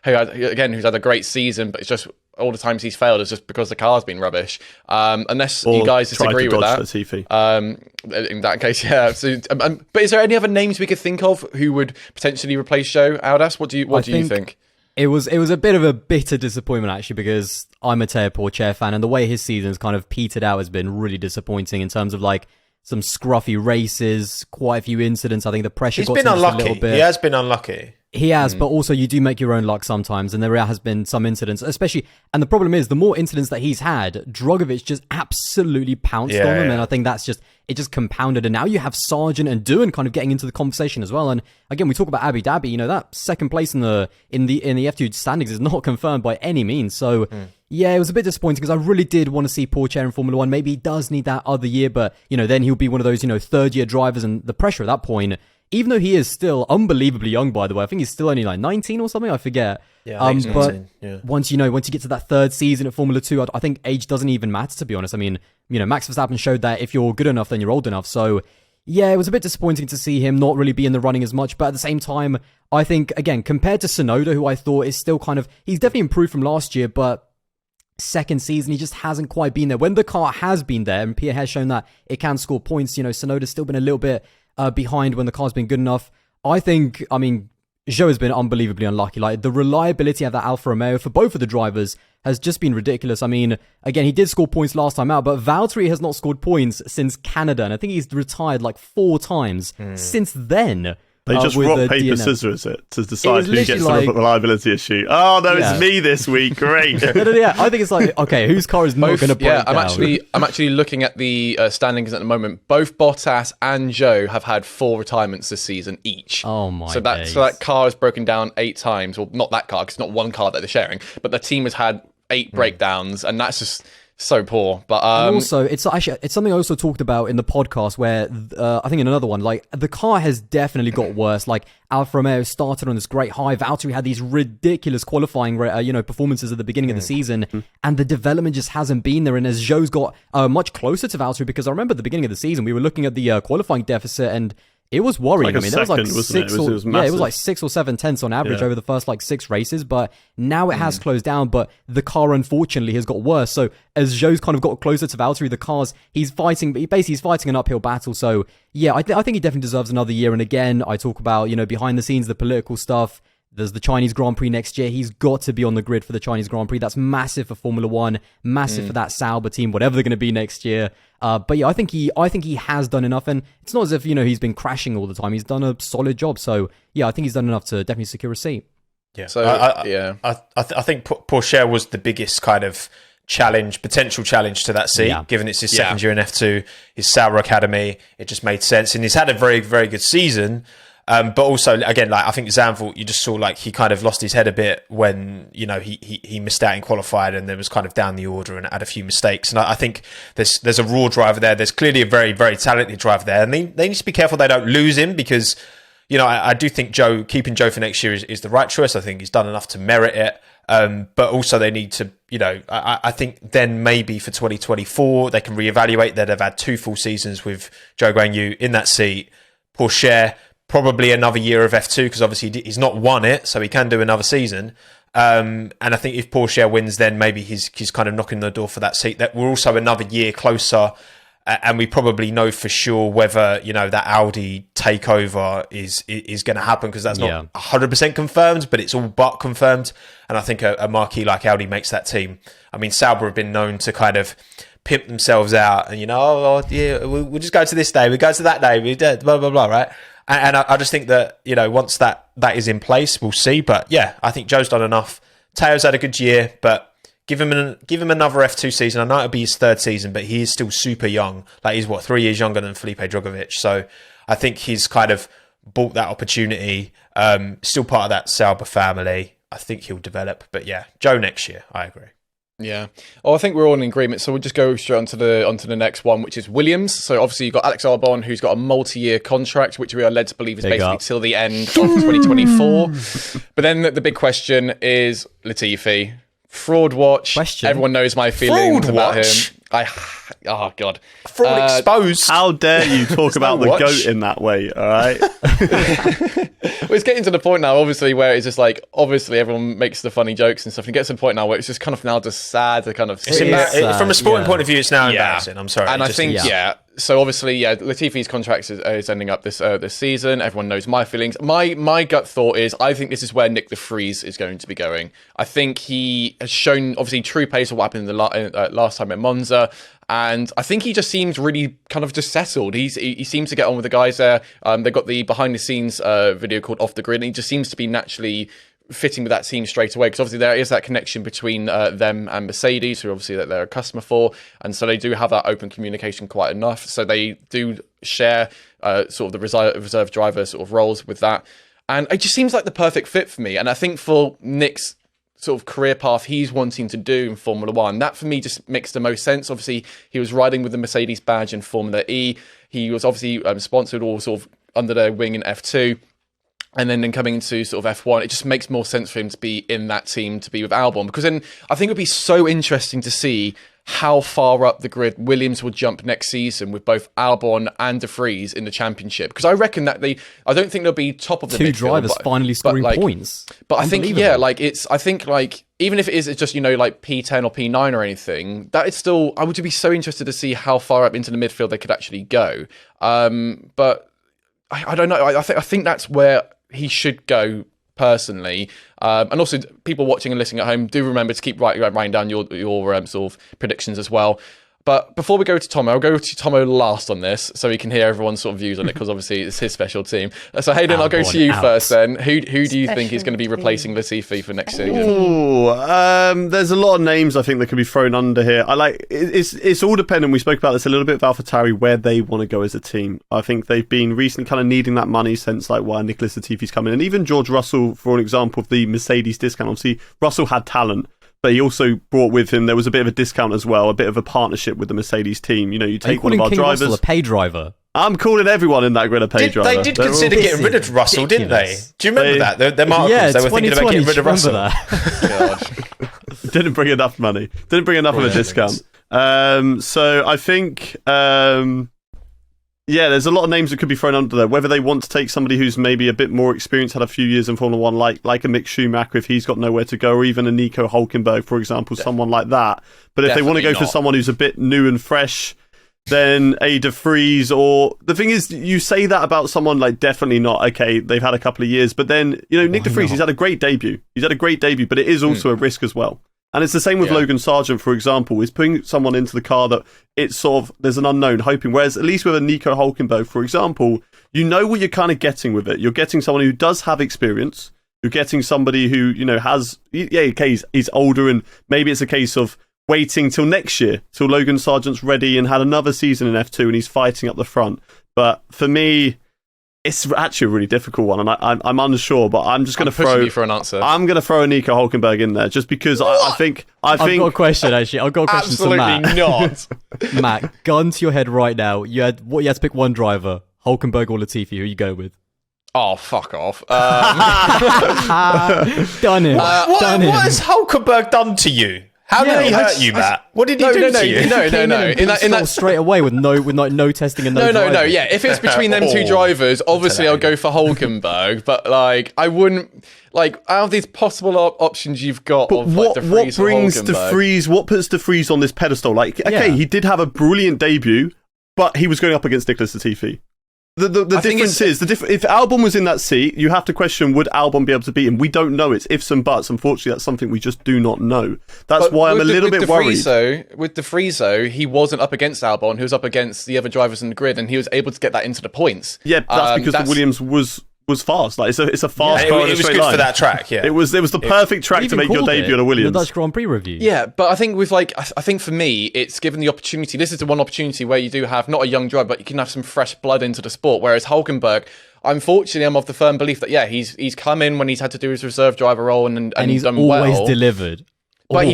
Speaker 1: had a great season, but it's just all the times he's failed is just because the car's been rubbish. Unless you guys disagree with that. In that case, yeah. So, but is there any other names we could think of who would potentially replace Zhou? Aldas, what do you think?
Speaker 3: It was a bit of a bitter disappointment, actually, because I'm a Teo Porcher fan, and the way his season's kind of petered out has been really disappointing in terms of like some scruffy races, quite a few incidents. I think the pressure got to him a little bit.
Speaker 2: He has been unlucky.
Speaker 3: He has, but also you do make your own luck sometimes, and there has been some incidents, especially. And the problem is, the more incidents that he's had, Drogovic just absolutely pounced on him, and I think that's just compounded. And now you have Sargent and Doohan kind of getting into the conversation as well. And again, we talk about Abu Dhabi. That second place in the F2 standings is not confirmed by any means. So yeah, it was a bit disappointing because I really did want to see Pourchaire in Formula One. Maybe he does need that other year, but then he'll be one of those third-year drivers, and the pressure at that point. Even though he is still unbelievably young, by the way, I think he's still only like 19 or something. I forget.
Speaker 2: Yeah, I think
Speaker 3: but
Speaker 2: 19, yeah.
Speaker 3: once you get to that third season at Formula 2, I think age doesn't even matter, to be honest. I mean, Max Verstappen showed that if you're good enough, then you're old enough. So yeah, it was a bit disappointing to see him not really be in the running as much. But at the same time, I think again compared to Tsunoda, who I thought is still he's definitely improved from last year, but second season he just hasn't quite been there. When the car has been there, and Pierre has shown that it can score points, Tsunoda's still been a little bit behind when the car's been good enough. I mean, Zhou has been unbelievably unlucky. Like, the reliability of that Alfa Romeo for both of the drivers has just been ridiculous. I mean, again, he did score points last time out, but Valtteri has not scored points since Canada, and I think he's retired like 4 times since then.
Speaker 4: They just rock, paper, scissors to decide who gets the reliability issue. Oh, no, it's me this week. Great.
Speaker 3: Yeah, I think it's like, okay, whose car is not going to break down?
Speaker 1: I'm actually looking at the standings at the moment. Both Bottas and Zhou have had 4 retirements this season each.
Speaker 3: Oh my!
Speaker 1: So that car has broken down 8 times. Well, not that car, because it's not one car that they're sharing, but the team has had 8 breakdowns, and that's just so poor. But
Speaker 3: and also, it's something I also talked about in the podcast where I think in another one, like, the car has definitely got worse. Like, Alfa Romeo started on this great high. Valtteri had these ridiculous qualifying performances at the beginning of the season, and the development just hasn't been there. And as Zhou's got much closer to Valtteri, because I remember at the beginning of the season we were looking at the qualifying deficit, and it was worrying.
Speaker 4: Like
Speaker 3: that was like it was like 6 or 7 tenths on average over the first 6 races. But now it has closed down. But the car unfortunately has got worse. So as Zhou's kind of got closer to Valtteri, the cars he's fighting an uphill battle. So yeah, I think he definitely deserves another year. And again, I talk about behind the scenes, the political stuff. There's the Chinese Grand Prix next year. He's got to be on the grid for the Chinese Grand Prix. That's massive for Formula One, massive for that Sauber team, whatever they're going to be next year. But yeah, I think he has done enough, and it's not as if he's been crashing all the time. He's done a solid job. So yeah, I think he's done enough to definitely secure a seat.
Speaker 2: Yeah. So I think Pourchaire was the biggest kind of potential challenge to that seat, given it's his second year in F2, his Sauber Academy. It just made sense, and he's had a very, very good season. But also, again, I think Zandvoort, you just saw he kind of lost his head a bit when he missed out in qualified, and there was kind of down the order and had a few mistakes. And I think there's a raw driver there. There's clearly a very, very talented driver there, and they need to be careful they don't lose him, because I do think keeping Zhou for next year is the right choice. I think he's done enough to merit it. But also they need to, I think then maybe for 2024 they can reevaluate that they've had 2 full seasons with Zhou Guanyu in that seat. Pourchaire, probably another year of F2, because obviously he's not won it, so he can do another season. And I think if Pourchaire wins, then maybe he's kind of knocking the door for that seat. That we're also another year closer, and we probably know for sure whether that Audi takeover is going to happen, because that's not 100% confirmed, but it's all but confirmed. And I think a marquee like Audi makes that team. I mean, Sauber have been known to kind of pimp themselves out, and we'll just go to this day, we go to that day, we blah blah blah, right? And I just think that, once that is in place, we'll see. But yeah, I think Zhou's done enough. Teo's had a good year, but give him another F2 season. I know it'll be his 3rd season, but he is still super young. He's 3 years younger than Felipe Drogovic. So I think he's kind of bought that opportunity. Still part of that Sauber family. I think he'll develop. But yeah, Zhou next year. I agree.
Speaker 1: Yeah. Oh, I think we're all in agreement. So we'll just go straight onto the next one, which is Williams. So obviously you've got Alex Albon, who's got a multi-year contract, which we are led to believe is basically till the end of 2024. But then the big question is Latifi. Fraud watch. Everyone knows my feelings about him. Oh God.
Speaker 2: Fraud exposed.
Speaker 4: How dare you talk about the GOAT in that way, all right?
Speaker 1: Well, it's getting to the point now, obviously, where it's just obviously everyone makes the funny jokes and stuff, and it gets to the point now where it's just kind of now just sad to kind of see that.
Speaker 2: From a sporting point of view, it's now embarrassing. I'm sorry.
Speaker 1: And I think, so obviously, Latifi's contract is ending up this season. Everyone knows my feelings. My gut thought is I think this is where Nick de Vries is going to be going. I think he has shown, obviously, true pace of what happened in the last time at Monza. And I think he just seems really kind of just settled. He seems to get on with the guys there. They've got the behind the scenes video called Off the Grid, and he just seems to be naturally fitting with that team straight away, because obviously there is that connection between them and Mercedes, who obviously that they're a customer for, and so they do have that open communication quite enough. So they do share sort of the reserve driver sort of roles with that, and it just seems like the perfect fit for me. And I think for Nick's sort of career path he's wanting to do in Formula One, that for me just makes the most sense. Obviously, he was riding with the Mercedes badge in Formula E. He was obviously sponsored or sort of under their wing in F2. And then coming into sort of F1, it just makes more sense for him to be in that team, to be with Albon. Because then I think it would be so interesting to see how far up the grid Williams will jump next season with both Albon and De Vries in the championship. Because I reckon that I don't think they'll be top of the
Speaker 3: two
Speaker 1: midfield,
Speaker 3: drivers finally scoring points.
Speaker 1: But I think, I think even if it is just, like P10 or P9 or anything, that is still, I would be so interested to see how far up into the midfield they could actually go. But I don't know. I think that's where he should go personally. And also, people watching and listening at home, do remember to keep writing down your sort of predictions as well. But before we go to Tomo, I'll go to Tomo last on this, so he can hear everyone's sort of views on it, because obviously it's his special team. So Hayden, I'll go to you first then. Who do you think is going to be replacing Latifi for next season?
Speaker 4: There's a lot of names I think that could be thrown under here. It's all dependent. We spoke about this a little bit with AlphaTauri, where they want to go as a team. I think they've been recently kind of needing that money since why Nicholas Latifi's coming, and even George Russell, for an example of the Mercedes discount. Obviously, Russell had talent, but he also brought with him, there was a bit of a discount as well, a bit of a partnership with the Mercedes team. You take one of our drivers.
Speaker 3: Russell a pay driver?
Speaker 4: I'm calling everyone in that grid a pay driver.
Speaker 2: They did consider getting rid of Russell, didn't they? Do you remember that? Their markets, they were thinking about getting rid of Russell.
Speaker 4: Didn't bring enough money. Didn't bring enough of a discount. So I think... there's a lot of names that could be thrown under there. Whether they want to take somebody who's maybe a bit more experienced, had a few years in Formula One, like a Mick Schumacher if he's got nowhere to go, or even a Nico Hülkenberg, for example, someone like that. But if they want to go for someone who's a bit new and fresh, then a De Vries, or... The thing is, you say that about someone definitely not, okay, they've had a couple of years, but then, Nick De Vries, he's had a great debut. But it is also a risk as well. And it's the same with Logan Sargent, for example, is putting someone into the car that it's sort of, there's an unknown hoping. Whereas at least with a Nico Hülkenberg, for example, you know what you're kind of getting with it. You're getting someone who does have experience. You're getting somebody who, has, he's older, and maybe it's a case of waiting till next year, till Logan Sargent's ready and had another season in F2 and he's fighting up the front. But for me, it's actually a really difficult one, and I'm unsure, but I'm just going to throw
Speaker 1: you for an answer.
Speaker 4: I'm going to throw a Nico Hülkenberg in there just because I think
Speaker 3: I've got a question actually. I've got a question to Matt.
Speaker 1: Absolutely not.
Speaker 3: Matt, gun to your head right now. You had to pick one driver, Hülkenberg or Latifi. Who you go with?
Speaker 1: Oh, fuck off.
Speaker 3: Done it.
Speaker 2: What has Hülkenberg done to you? How did he hurt you, Matt? What did he do to you?
Speaker 1: No. In that
Speaker 3: straight away with no testing and no driving.
Speaker 1: No. Yeah, if it's between them two drivers, obviously I'll go for Hülkenberg. But I wouldn't out of these possible options you've got.
Speaker 4: But what brings De Vries? What puts De Vries on this pedestal? He did have a brilliant debut, but he was going up against Nicholas Latifi. The difference is, if Albon was in that seat, you have to question, would Albon be able to beat him? We don't know. It's ifs and buts. Unfortunately, that's something we just do not know. That's why I'm a little bit worried.
Speaker 1: With De Vries, he wasn't up against Albon. He was up against the other drivers in the grid, and he was able to get that into the points.
Speaker 4: Yeah, that's because the Williams was fast. It's a fast car.
Speaker 2: It was good for that track. Yeah,
Speaker 4: it was the perfect track to make your debut at a Williams.
Speaker 3: The Dutch Grand Prix review.
Speaker 1: Yeah, but I think with I think for me, it's given the opportunity. This is the one opportunity where you do have not a young driver, but you can have some fresh blood into the sport. Whereas Hülkenberg, unfortunately, I'm of the firm belief that he's come in when he's had to do his reserve driver role and
Speaker 3: he's
Speaker 1: done
Speaker 3: always
Speaker 1: well.
Speaker 3: Delivered.
Speaker 1: But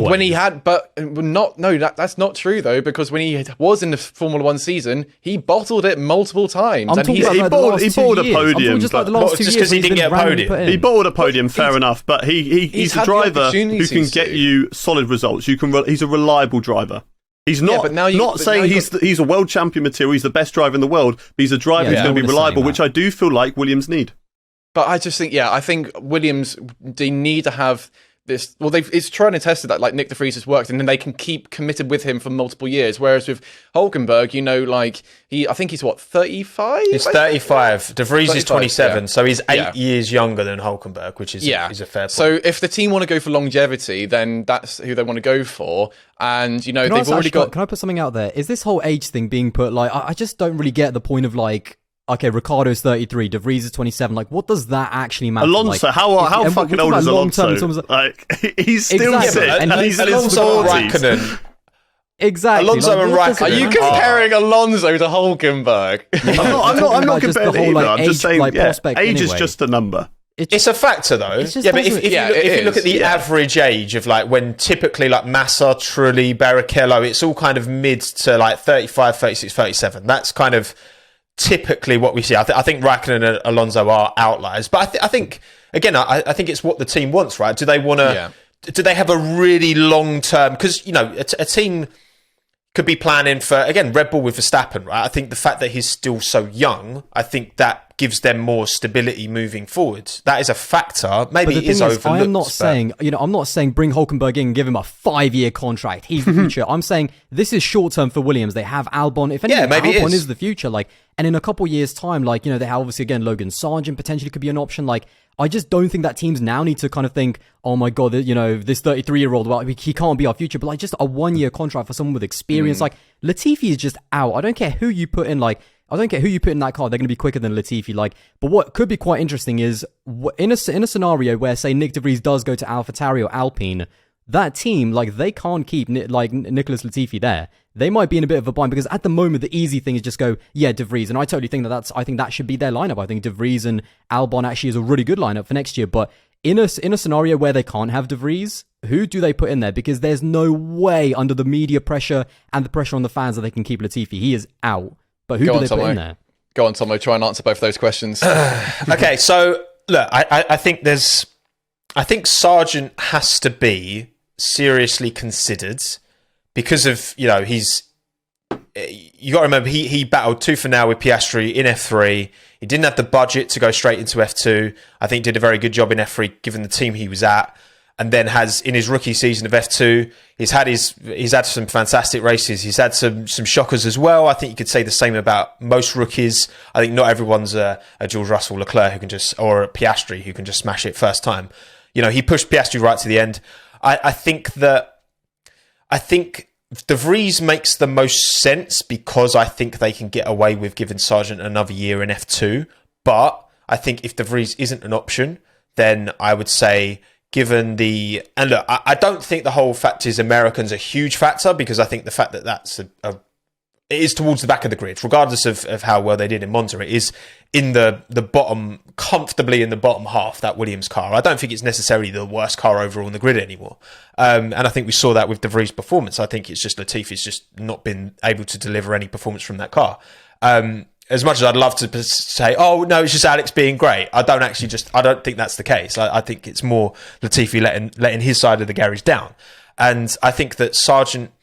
Speaker 1: that's not true though, because when he was in the Formula One season, he bottled it multiple times.
Speaker 4: He bottled a podium.
Speaker 3: Just because
Speaker 2: he didn't get a podium.
Speaker 4: He bottled a podium, fair enough. But he's a driver who can get you solid results. He's a reliable driver. He's not saying he's a world champion material. He's the best driver in the world. But he's a driver who's going to be reliable, which I do feel like Williams need.
Speaker 1: But I just think, I think Williams, they need to have this. Well, it's trying to test it that like Nick de Vries has worked, and then they can keep committed with him for multiple years. Whereas with Hulkenberg, like I think he's what 35.
Speaker 2: He's 35. De Vries is 27,
Speaker 1: yeah.
Speaker 2: so he's 8 years younger than Hulkenberg, which is is a fair point.
Speaker 1: So if the team want to go for longevity, then that's who they want to go for. And they've already got.
Speaker 3: Can I put something out there? Is this whole age thing being put like? I just don't really get the point of like. Okay, Ricciardo's 33, De Vries is 27. Like, what does that actually matter?
Speaker 4: Alonso,
Speaker 3: like,
Speaker 4: how fucking old is Alonso? Like, he's still
Speaker 3: Exactly.
Speaker 4: sick,
Speaker 3: And
Speaker 4: he's in his
Speaker 2: Alonso
Speaker 4: 40s.
Speaker 2: Raikkonen.
Speaker 3: Exactly.
Speaker 2: Alonso and
Speaker 3: what does
Speaker 2: Raikkonen.
Speaker 3: it
Speaker 1: Are you
Speaker 3: matter?
Speaker 1: comparing Alonso to Hulkenberg?
Speaker 4: I'm not
Speaker 3: just the
Speaker 4: comparing
Speaker 3: whole,
Speaker 4: either.
Speaker 3: like,
Speaker 4: I'm just
Speaker 3: age,
Speaker 4: saying,
Speaker 3: like, prospect
Speaker 4: age is
Speaker 3: anyway.
Speaker 4: just a number.
Speaker 2: It's a factor, though.
Speaker 3: It just
Speaker 2: Yeah, but if
Speaker 3: doesn't-
Speaker 2: you look at the average age of like when typically like Massa, Trulli, Barrichello, it's all kind of mid to like 35, 36, 37. That's kind of typically what we see. I think Raikkonen and Alonso are outliers, but I think again, I think it's what the team wants, right? Do they want to?
Speaker 1: Yeah.
Speaker 2: Do they have a really long term? Because a team could be planning for, again, Red Bull with Verstappen, right? I think the fact that he's still so young, I think that gives them more stability moving forward. That is a factor. Maybe it is overlooked.
Speaker 3: I am not saying, I'm not saying bring Hulkenberg in and give him a 5-year contract. He's the future. I'm saying this is short term for Williams. They have Albon. If anything,
Speaker 2: maybe
Speaker 3: Albon
Speaker 2: it
Speaker 3: is the future. Like, and in a couple years' time, like, they have obviously again Logan Sargent potentially could be an option. Like, I just don't think that teams now need to kind of think, oh my god, this 33-year-old, well, he can't be our future. But like, just a 1-year contract for someone with experience. Like, Latifi is just out. I don't care who you put in. Like, I don't care who you put in that car. They're going to be quicker than Latifi. Like, but what could be quite interesting is in a scenario where, say, Nick de Vries does go to AlphaTauri or Alpine, that team, like, they can't keep like Nicholas Latifi there. They might be in a bit of a bind because at the moment the easy thing is just go, yeah, De Vries, and I totally think I think that should be their lineup. I think De Vries and Albon actually is a really good lineup for next year. But in a scenario where they can't have De Vries, who do they put in there? Because there's no way under the media pressure and the pressure on the fans that they can keep Latifi. He is out. But who do they put in there?
Speaker 1: Go on, Tomo. Try and answer both of those questions.
Speaker 2: Okay, so look, I think Sargent has to be seriously considered because of you got to remember he battled tooth and nail with Piastri in F3. He didn't have the budget to go straight into F2. I think did a very good job in F3 given the team he was at, and then has in his rookie season of F2 he's had some fantastic races. He's had some shockers as well. I think you could say the same about most rookies. I think not everyone's a George Russell, Leclerc or a Piastri who can just smash it first time. He pushed Piastri right to the end. I think De Vries makes the most sense because I think they can get away with giving Sargent another year in F2. But I think if De Vries isn't an option, then I would say given the... And look, I don't think the whole fact is Americans a huge factor because I think the fact that that's it is towards the back of the grid, regardless of how well they did in Monza. It is in the bottom, comfortably in the bottom half, that Williams car. I don't think it's necessarily the worst car overall in the grid anymore. And I think we saw that with De Vries' performance. I think it's just Latifi's just not been able to deliver any performance from that car. As much as I'd love to say, oh, no, it's just Alex being great. I don't think that's the case. I think it's more Latifi letting his side of the garage down. And I think that Sargent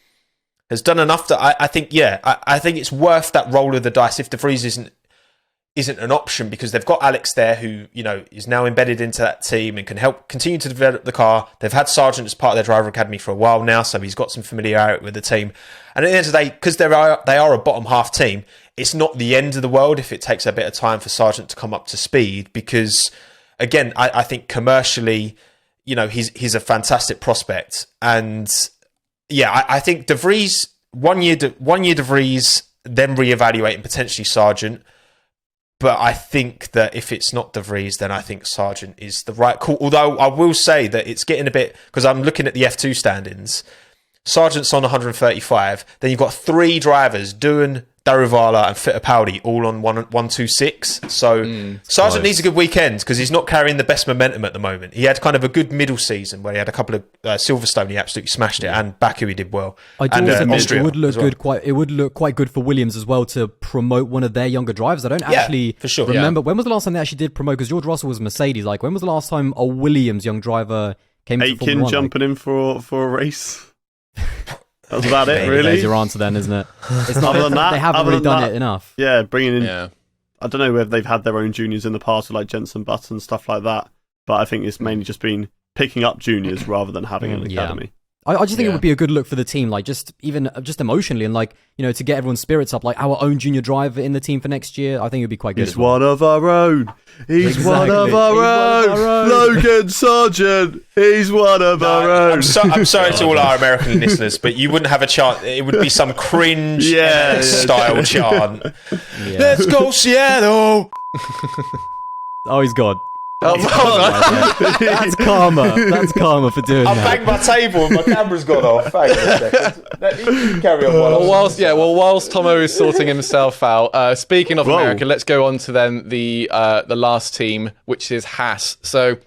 Speaker 2: has done enough that I think it's worth that roll of the dice if De Vries isn't an option because they've got Alex there who, is now embedded into that team and can help continue to develop the car. They've had Sargent as part of their driver academy for a while now, so he's got some familiarity with the team. And at the end of the day, because they are a bottom half team, it's not the end of the world if it takes a bit of time for Sargent to come up to speed because, again, I think commercially, he's a fantastic prospect. And yeah, I think De Vries, one year De Vries, then reevaluate and potentially Sargent. But I think that if it's not De Vries, then I think Sargent is the right call. Although I will say that it's getting a bit... Because I'm looking at the F2 standings. Sargent's on 135. Then you've got 3 drivers, Doohan, Daruvala and Fittipaldi all on 126. So Sargent needs a good weekend because he's not carrying the best momentum at the moment. He had kind of a good middle season where he had a couple of Silverstone, he absolutely smashed it, and Baku he did well.
Speaker 3: I do
Speaker 2: and
Speaker 3: also think
Speaker 2: Austria
Speaker 3: it would look
Speaker 2: as well.
Speaker 3: good. It would look quite good for Williams as well to promote one of their younger drivers. I don't actually
Speaker 2: for sure.
Speaker 3: remember when was the last time they actually did promote because George Russell was Mercedes. Like when was the last time a Williams young driver came to Formula 1?
Speaker 4: jumping in for a race. That's about it, really.
Speaker 3: There's your answer then, isn't it? It's not.
Speaker 4: Other than that,
Speaker 3: they haven't really done it enough.
Speaker 4: Yeah, bringing in...
Speaker 1: Yeah.
Speaker 4: I don't know whether they've had their own juniors in the past, like Jenson Button, stuff like that. But I think it's mainly just been picking up juniors rather than having an academy.
Speaker 3: I just think it would be a good look for the team, like just emotionally, and like, you know, to get everyone's spirits up, like our own junior driver in the team for next year. I think it would be quite good.
Speaker 4: He's one of our own. He's one of our own. Logan Sargent. He's one of our own.
Speaker 2: I'm sorry to all our American listeners, but you wouldn't have a chance. It would be some cringe style chant. Yeah. Let's go Seattle.
Speaker 3: Oh, he's gone. That's karma. That's karma for doing that.
Speaker 2: I banged my table and my camera's gone off. Hang on a second. You can carry on.
Speaker 1: Whilst Tomo is sorting himself out, speaking of America, let's go on to then the last team, which is Haas. So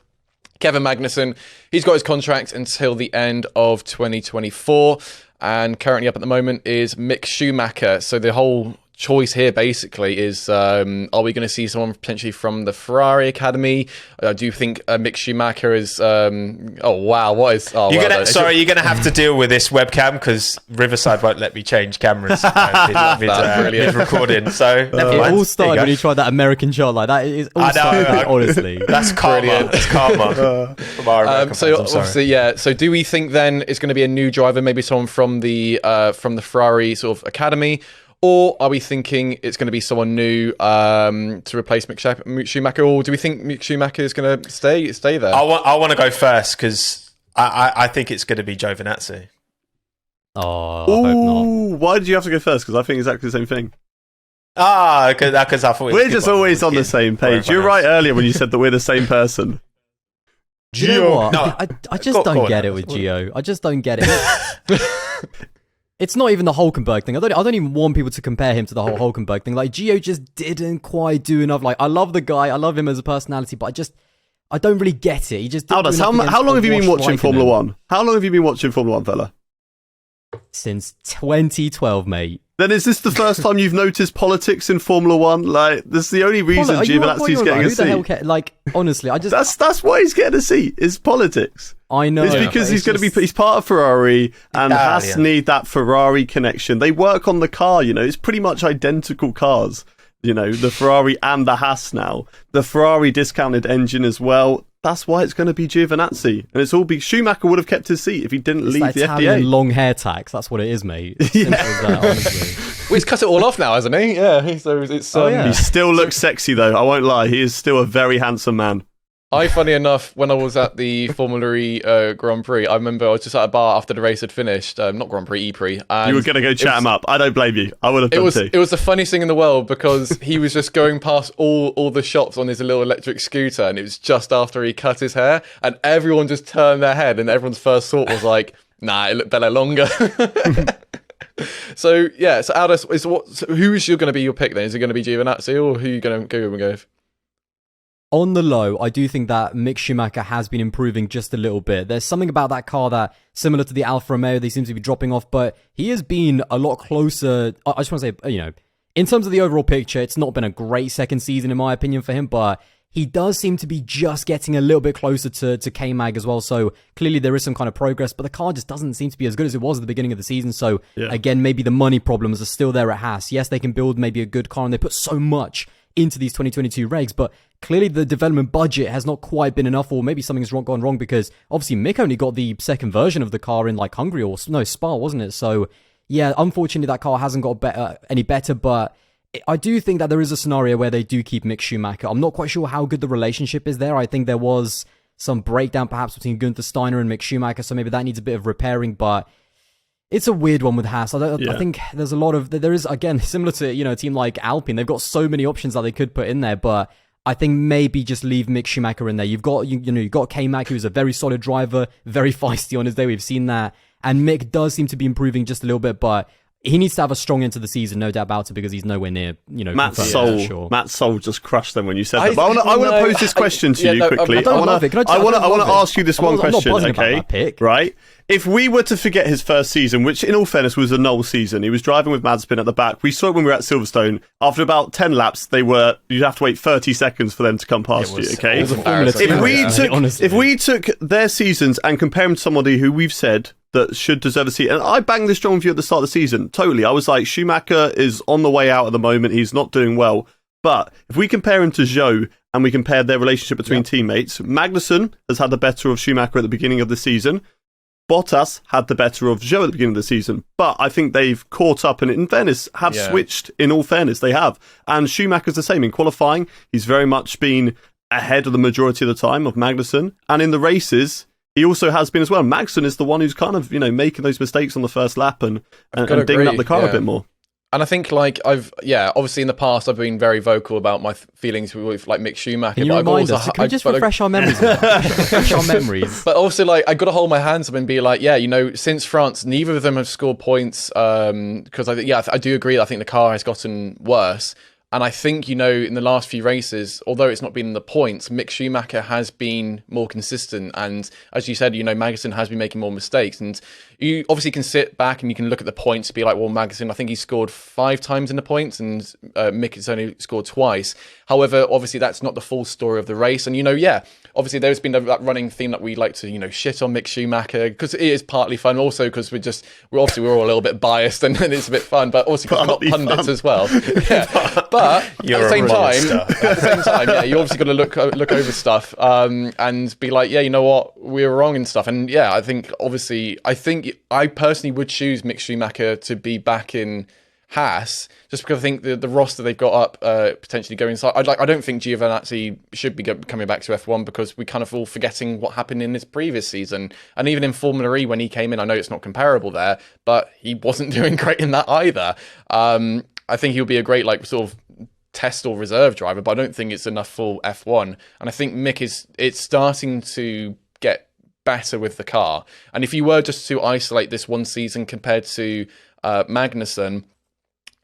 Speaker 1: Kevin Magnussen, he's got his contract until the end of 2024, and currently up at the moment is Mick Schumacher. So the whole choice here basically is, are we going to see someone potentially from the Ferrari Academy? Do you think Mick Schumacher is you're gonna have to deal with this webcam because Riverside won't let me change cameras mid recording. So
Speaker 3: it all started when you tried that American shot, like that is all started, honestly.
Speaker 2: That's karma. It's karma from our American
Speaker 1: so fans, obviously, so do we think then it's going to be a new driver, maybe someone from the Ferrari sort of Academy? Or are we thinking it's going to be someone new to replace Mick Schumacher? Or do we think Mick Schumacher is going to stay there?
Speaker 2: I want to go first because I think it's going to be Giovinazzi.
Speaker 3: Oh, I hope not.
Speaker 4: Why did you have to go first? Because I think exactly the same thing.
Speaker 2: Because I thought
Speaker 4: we're just always on the same page. You're right earlier when you said that we're the same person.
Speaker 3: Do you know what? No, I just don't get it with Gio. I just don't get it. It's not even the Hulkenberg thing. I don't even want people to compare him to the whole Hulkenberg thing. Like, Gio just didn't quite do enough. Like, I love the guy. I love him as a personality, but I don't really get it. He just didn't
Speaker 4: how long have you been watching Formula One? How long have you been watching Formula One, fella?
Speaker 3: Since 2012, mate.
Speaker 4: Then is this the first time you've noticed politics in Formula One? Like, this is the only reason Giovinazzi's getting a seat.
Speaker 3: Who the hell like, honestly, I just...
Speaker 4: That's why he's getting a seat, is politics.
Speaker 3: I know.
Speaker 4: It's because he's part of Ferrari, and Haas need that Ferrari connection. They work on the car, you know. It's pretty much identical cars, you know, the Ferrari and the Haas now. The Ferrari discounted engine as well. That's why it's going to be Giovinazzi. And it's all Schumacher would have kept his seat if he didn't leave the
Speaker 3: Italian
Speaker 4: FDA.
Speaker 3: Long hair tax. That's what it is, mate. Simple as that, honestly.
Speaker 1: Well, he's cut it all off now, hasn't he? Yeah. So it's
Speaker 4: He still looks sexy, though. I won't lie. He is still a very handsome man.
Speaker 1: Funny enough, when I was at the Formula E Grand Prix, I remember I was just at a bar after the race had finished, not Grand Prix, E-Prix. And
Speaker 4: you were going to go chat him up. I don't blame you. I would have done too.
Speaker 1: It was the funniest thing in the world because he was just going past all the shops on his little electric scooter, and it was just after he cut his hair, and everyone just turned their head, and everyone's first thought was like, nah, it looked better longer. So Aldous, who is going to be your pick then? Is it going to be Giovinazzi, or who are you going to go with?
Speaker 3: On the low, I do think that Mick Schumacher has been improving just a little bit. There's something about that car that, similar to the Alfa Romeo, they seem to be dropping off, but he has been a lot closer. I just want to say, you know, in terms of the overall picture, it's not been a great second season, in my opinion, for him, but he does seem to be just getting a little bit closer to K-Mag as well, so clearly there is some kind of progress, but the car just doesn't seem to be as good as it was at the beginning of the season, so again, maybe the money problems are still there at Haas. Yes, they can build maybe a good car, and they put so much into these 2022 regs, but clearly the development budget has not quite been enough, or maybe something's gone wrong, because obviously Mick only got the second version of the car in like Hungary, or no, Spa, wasn't it? So yeah, unfortunately that car hasn't got any better, but I do think that there is a scenario where they do keep Mick Schumacher. I'm not quite sure how good the relationship is there. I think there was some breakdown perhaps between Gunther Steiner and Mick Schumacher, so maybe that needs a bit of repairing, but it's a weird one with Haas. I think there's a lot of... There is, again, similar to, you know, a team like Alpine, they've got so many options that they could put in there, but I think maybe just leave Mick Schumacher in there. You've got K-Mag, who's a very solid driver, very feisty on his day. We've seen that. And Mick does seem to be improving just a little bit, but he needs to have a strong end to the season, no doubt about it, because he's nowhere near, you know,
Speaker 4: Matt Soul just crushed them when you said that. But I want to pose this question to you quickly. I want to ask you this one question, okay? Right? If we were to forget his first season, which in all fairness was a null season, he was driving with Mazepin at the back. We saw it when we were at Silverstone. After about 10 laps, you'd have to wait 30 seconds for them to come past you, okay? If we took their seasons and compare them to somebody who we've said that should deserve a seat, and I banged this strong view at the start of the season, totally. I was like, Schumacher is on the way out at the moment. He's not doing well. But if we compare him to Zhou and we compared their relationship between teammates, Magnussen has had the better of Schumacher at the beginning of the season. Bottas had the better of Zhou at the beginning of the season, but I think they've caught up and in fairness have switched. In all fairness, they have. And Schumacher's the same. In qualifying, he's very much been ahead of the majority of the time of Magnussen, and in the races, he also has been as well. Magnussen is the one who's kind of, making those mistakes on the first lap and digging up the car a bit more.
Speaker 1: And I think, obviously in the past I've been very vocal about my feelings with like Mick Schumacher.
Speaker 3: Can you remind us? Can we just refresh our memories? Refresh our memories.
Speaker 1: But also, I got to hold my hands up and be like, since France, neither of them have scored points. Because I do agree. I think the car has gotten worse. And I think, in the last few races, although it's not been in the points, Mick Schumacher has been more consistent. And as you said, Magnussen has been making more mistakes. And you obviously can sit back and you can look at the points and be like, well, Magnussen, I think he scored 5 times in the points and Mick has only scored twice. However, obviously that's not the full story of the race. And, obviously there's been that running theme that we like to, shit on Mick Schumacher because it is partly fun. Also because we're all a little bit biased and it's a bit fun, but also because we're not pundits as well. Yeah. But at the same time, you obviously got to look over stuff and be like, you know what, we were wrong and stuff. And I think I personally would choose Mick Schumacher to be back in Haas, just because I think the roster they've got up potentially going inside. I don't think Giovinazzi should be coming back to F1 because we kind of all forgetting what happened in his previous season, and even in Formula E when he came in. I know it's not comparable there, but he wasn't doing great in that either. I think he'll be a great sort of test or reserve driver, but I don't think it's enough for F1. And I think Mick it's starting to get better with the car. And if you were just to isolate this one season compared to Magnussen,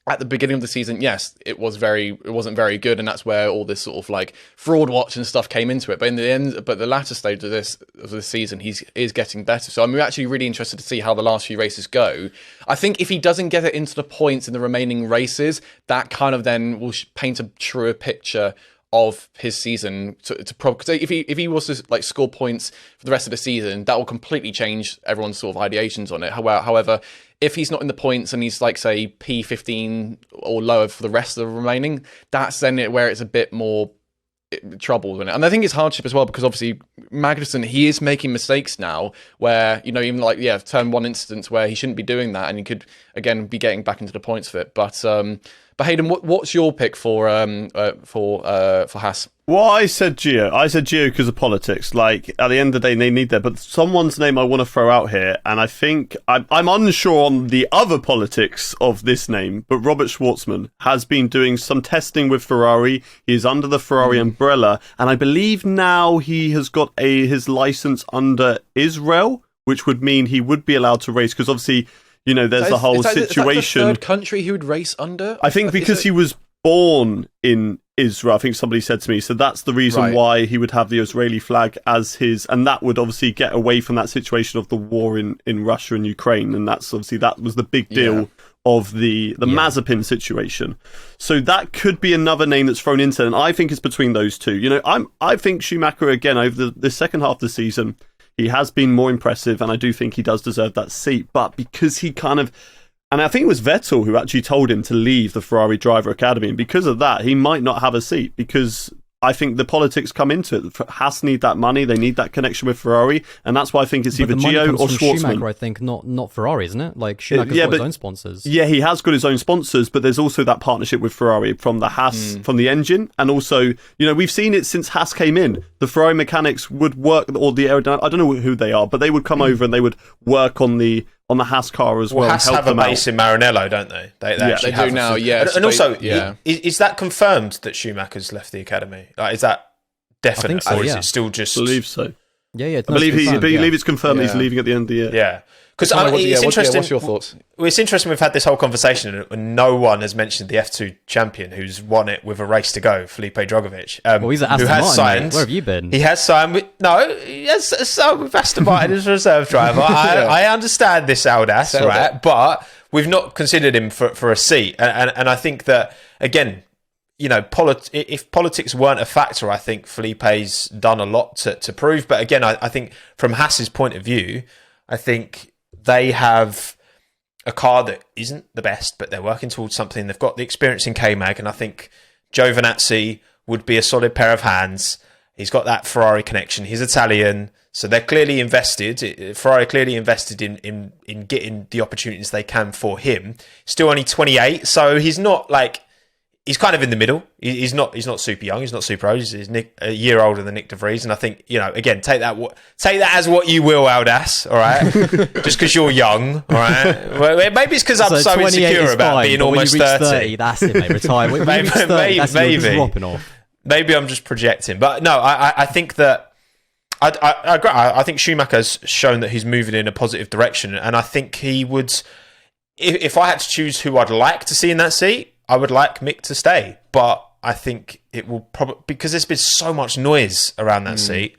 Speaker 1: at the beginning of the season, yes, it wasn't very good, and that's where all this sort of fraud watch and stuff came into it. But in the end, the latter stage of this season, he is getting better. So I'm actually really interested to see how the last few races go. I think if he doesn't get it into the points in the remaining races, that kind of then will paint a truer picture of his season because if he was to score points for the rest of the season, that will completely change everyone's sort of ideations on it. However, if he's not in the points and he's say P15 or lower for the rest of the remaining, that's then where it's a bit more trouble in it. And I think it's hardship as well because obviously Magnussen, he is making mistakes now where even turn 1 instance where he shouldn't be doing that, and he could again be getting back into the points of it. But Hayden, what's your pick for Haas?
Speaker 4: Well, I said Gio. I said Gio because of politics. At the end of the day, they need that. But someone's name I want to throw out here, and I think I'm unsure on the other politics of this name, but Robert Schwartzman has been doing some testing with Ferrari. He is under the Ferrari umbrella, and I believe now he has got his license under Israel, which would mean he would be allowed to race because obviously, there's the whole situation.
Speaker 1: Is that the third country he would race under?
Speaker 4: I think because he was born in Israel, I think somebody said to me, so that's the reason why he would have the Israeli flag as his, and that would obviously get away from that situation of the war in Russia and Ukraine, and that's obviously, that was the big deal of the Mazepin situation. So that could be another name that's thrown into it, and I think it's between those two. I think Schumacher, again, over the second half of the season, he has been more impressive, and I do think he does deserve that seat, but because he and I think it was Vettel who actually told him to leave the Ferrari Driver Academy. And because of that, he might not have a seat because I think the politics come into it. Haas need that money. They need that connection with Ferrari. And that's why I think it's either Gio or Schwartzman.
Speaker 3: Schumacher, I think, not Ferrari, isn't it? Schumacher's got his own sponsors.
Speaker 4: Yeah, he has got his own sponsors, but there's also that partnership with Ferrari from the Haas, from the engine. And also, we've seen it since Haas came in. The Ferrari mechanics would work, or the aerodynamic, I don't know who they are, but they would come over and they would work on the Haas car as well.
Speaker 2: Haas
Speaker 4: and help
Speaker 2: have a
Speaker 4: them
Speaker 2: base
Speaker 4: out.
Speaker 2: in Maranello, don't they? They
Speaker 1: do now, yes.
Speaker 2: And also, is that confirmed that Schumacher's left the academy? Is that definite,
Speaker 3: so,
Speaker 2: or is it still just?
Speaker 4: I believe so.
Speaker 3: Yeah.
Speaker 4: I believe it's confirmed he's leaving at the end of the year.
Speaker 2: Yeah. Because
Speaker 1: it's interesting. What's your thoughts?
Speaker 2: Well, it's interesting we've had this whole conversation and no one has mentioned the F2 champion who's won it with a race to go, Felipe Drugovich.
Speaker 3: He's at Aston Martin, mate. Where have you been?
Speaker 2: He has signed with... No, he has signed with Aston Martin as a reserve driver. I understand this, Aldas, right? But we've not considered him for a seat. And I think that, again... if politics weren't a factor, I think Felipe's done a lot to prove. But again, I think from Haas's point of view, I think they have a car that isn't the best, but they're working towards something. They've got the experience in K-Mag, and I think Giovinazzi would be a solid pair of hands. He's got that Ferrari connection. He's Italian, so they're clearly invested. Ferrari clearly invested in getting the opportunities they can for him. Still only 28, so he's not like, he's kind of in the middle. He's not super young. He's not super old. He's a year older than Nick de Vries, and I think, you know, again, take that as what you will, Aldas. All right, just because you're young. All right, well, maybe it's because I'm so insecure about being almost 30.
Speaker 3: That's it, mate. Retire.
Speaker 2: Maybe
Speaker 3: dropping off.
Speaker 2: Maybe I'm just projecting, but no, I think that I agree. I think Schumacher's shown that he's moving in a positive direction, and I think he would. If I had to choose who I'd like to see in that seat, I would like Mick to stay, but I think it will probably, because there's been so much noise around that seat.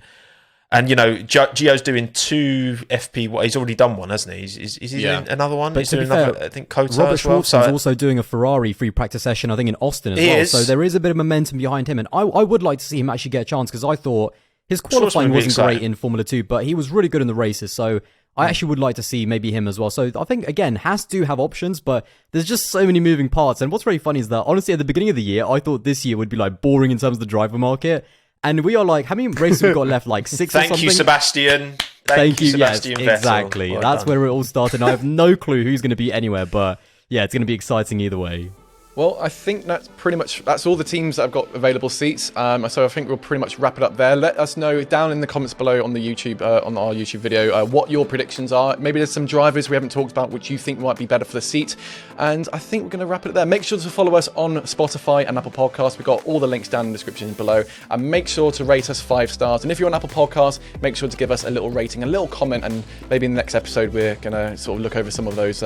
Speaker 2: And, you know, Gio's doing 2 FP. What, he's already done one, hasn't he? Is he doing another one?
Speaker 3: But
Speaker 2: he's doing another, I think, Kota
Speaker 3: Robert
Speaker 2: as well.
Speaker 3: Schwartzman's also doing a Ferrari free practice session, I think, in Austin as well. So there is a bit of momentum behind him. And I would like to see him actually get a chance, because I thought his qualifying wasn't great in Formula 2, but he was really good in the races. So I actually would like to see maybe him as well. So I think, again, Haas do have options, but there's just so many moving parts. And what's really funny is that, honestly, at the beginning of the year, I thought this year would be like boring in terms of the driver market. And we are like, how many races we've got left? Like 6 or something?
Speaker 2: Thank you, Sebastian.
Speaker 3: Thank you,
Speaker 2: Sebastian
Speaker 3: Vettel.
Speaker 2: Exactly.
Speaker 3: Well That's where it all started. I have no clue who's going to be anywhere, but yeah, it's going to be exciting either way.
Speaker 1: Well, I think that's all the teams that have got available seats. So I think we'll pretty much wrap it up there. Let us know down in the comments below on the YouTube, on our YouTube video, what your predictions are. Maybe there's some drivers we haven't talked about which you think might be better for the seat. And I think we're going to wrap it there. Make sure to follow us on Spotify and Apple Podcasts. We've got all the links down in the description below. And make sure to rate us 5 stars. And if you're on Apple Podcasts, make sure to give us a little rating, a little comment, and maybe in the next episode we're going to sort of look over some of those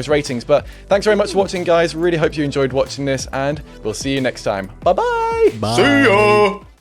Speaker 1: ratings. But thanks very much for watching, guys. Really hope you enjoyed watching this, and we'll see you next time. Bye-bye.
Speaker 3: Bye.
Speaker 2: See ya.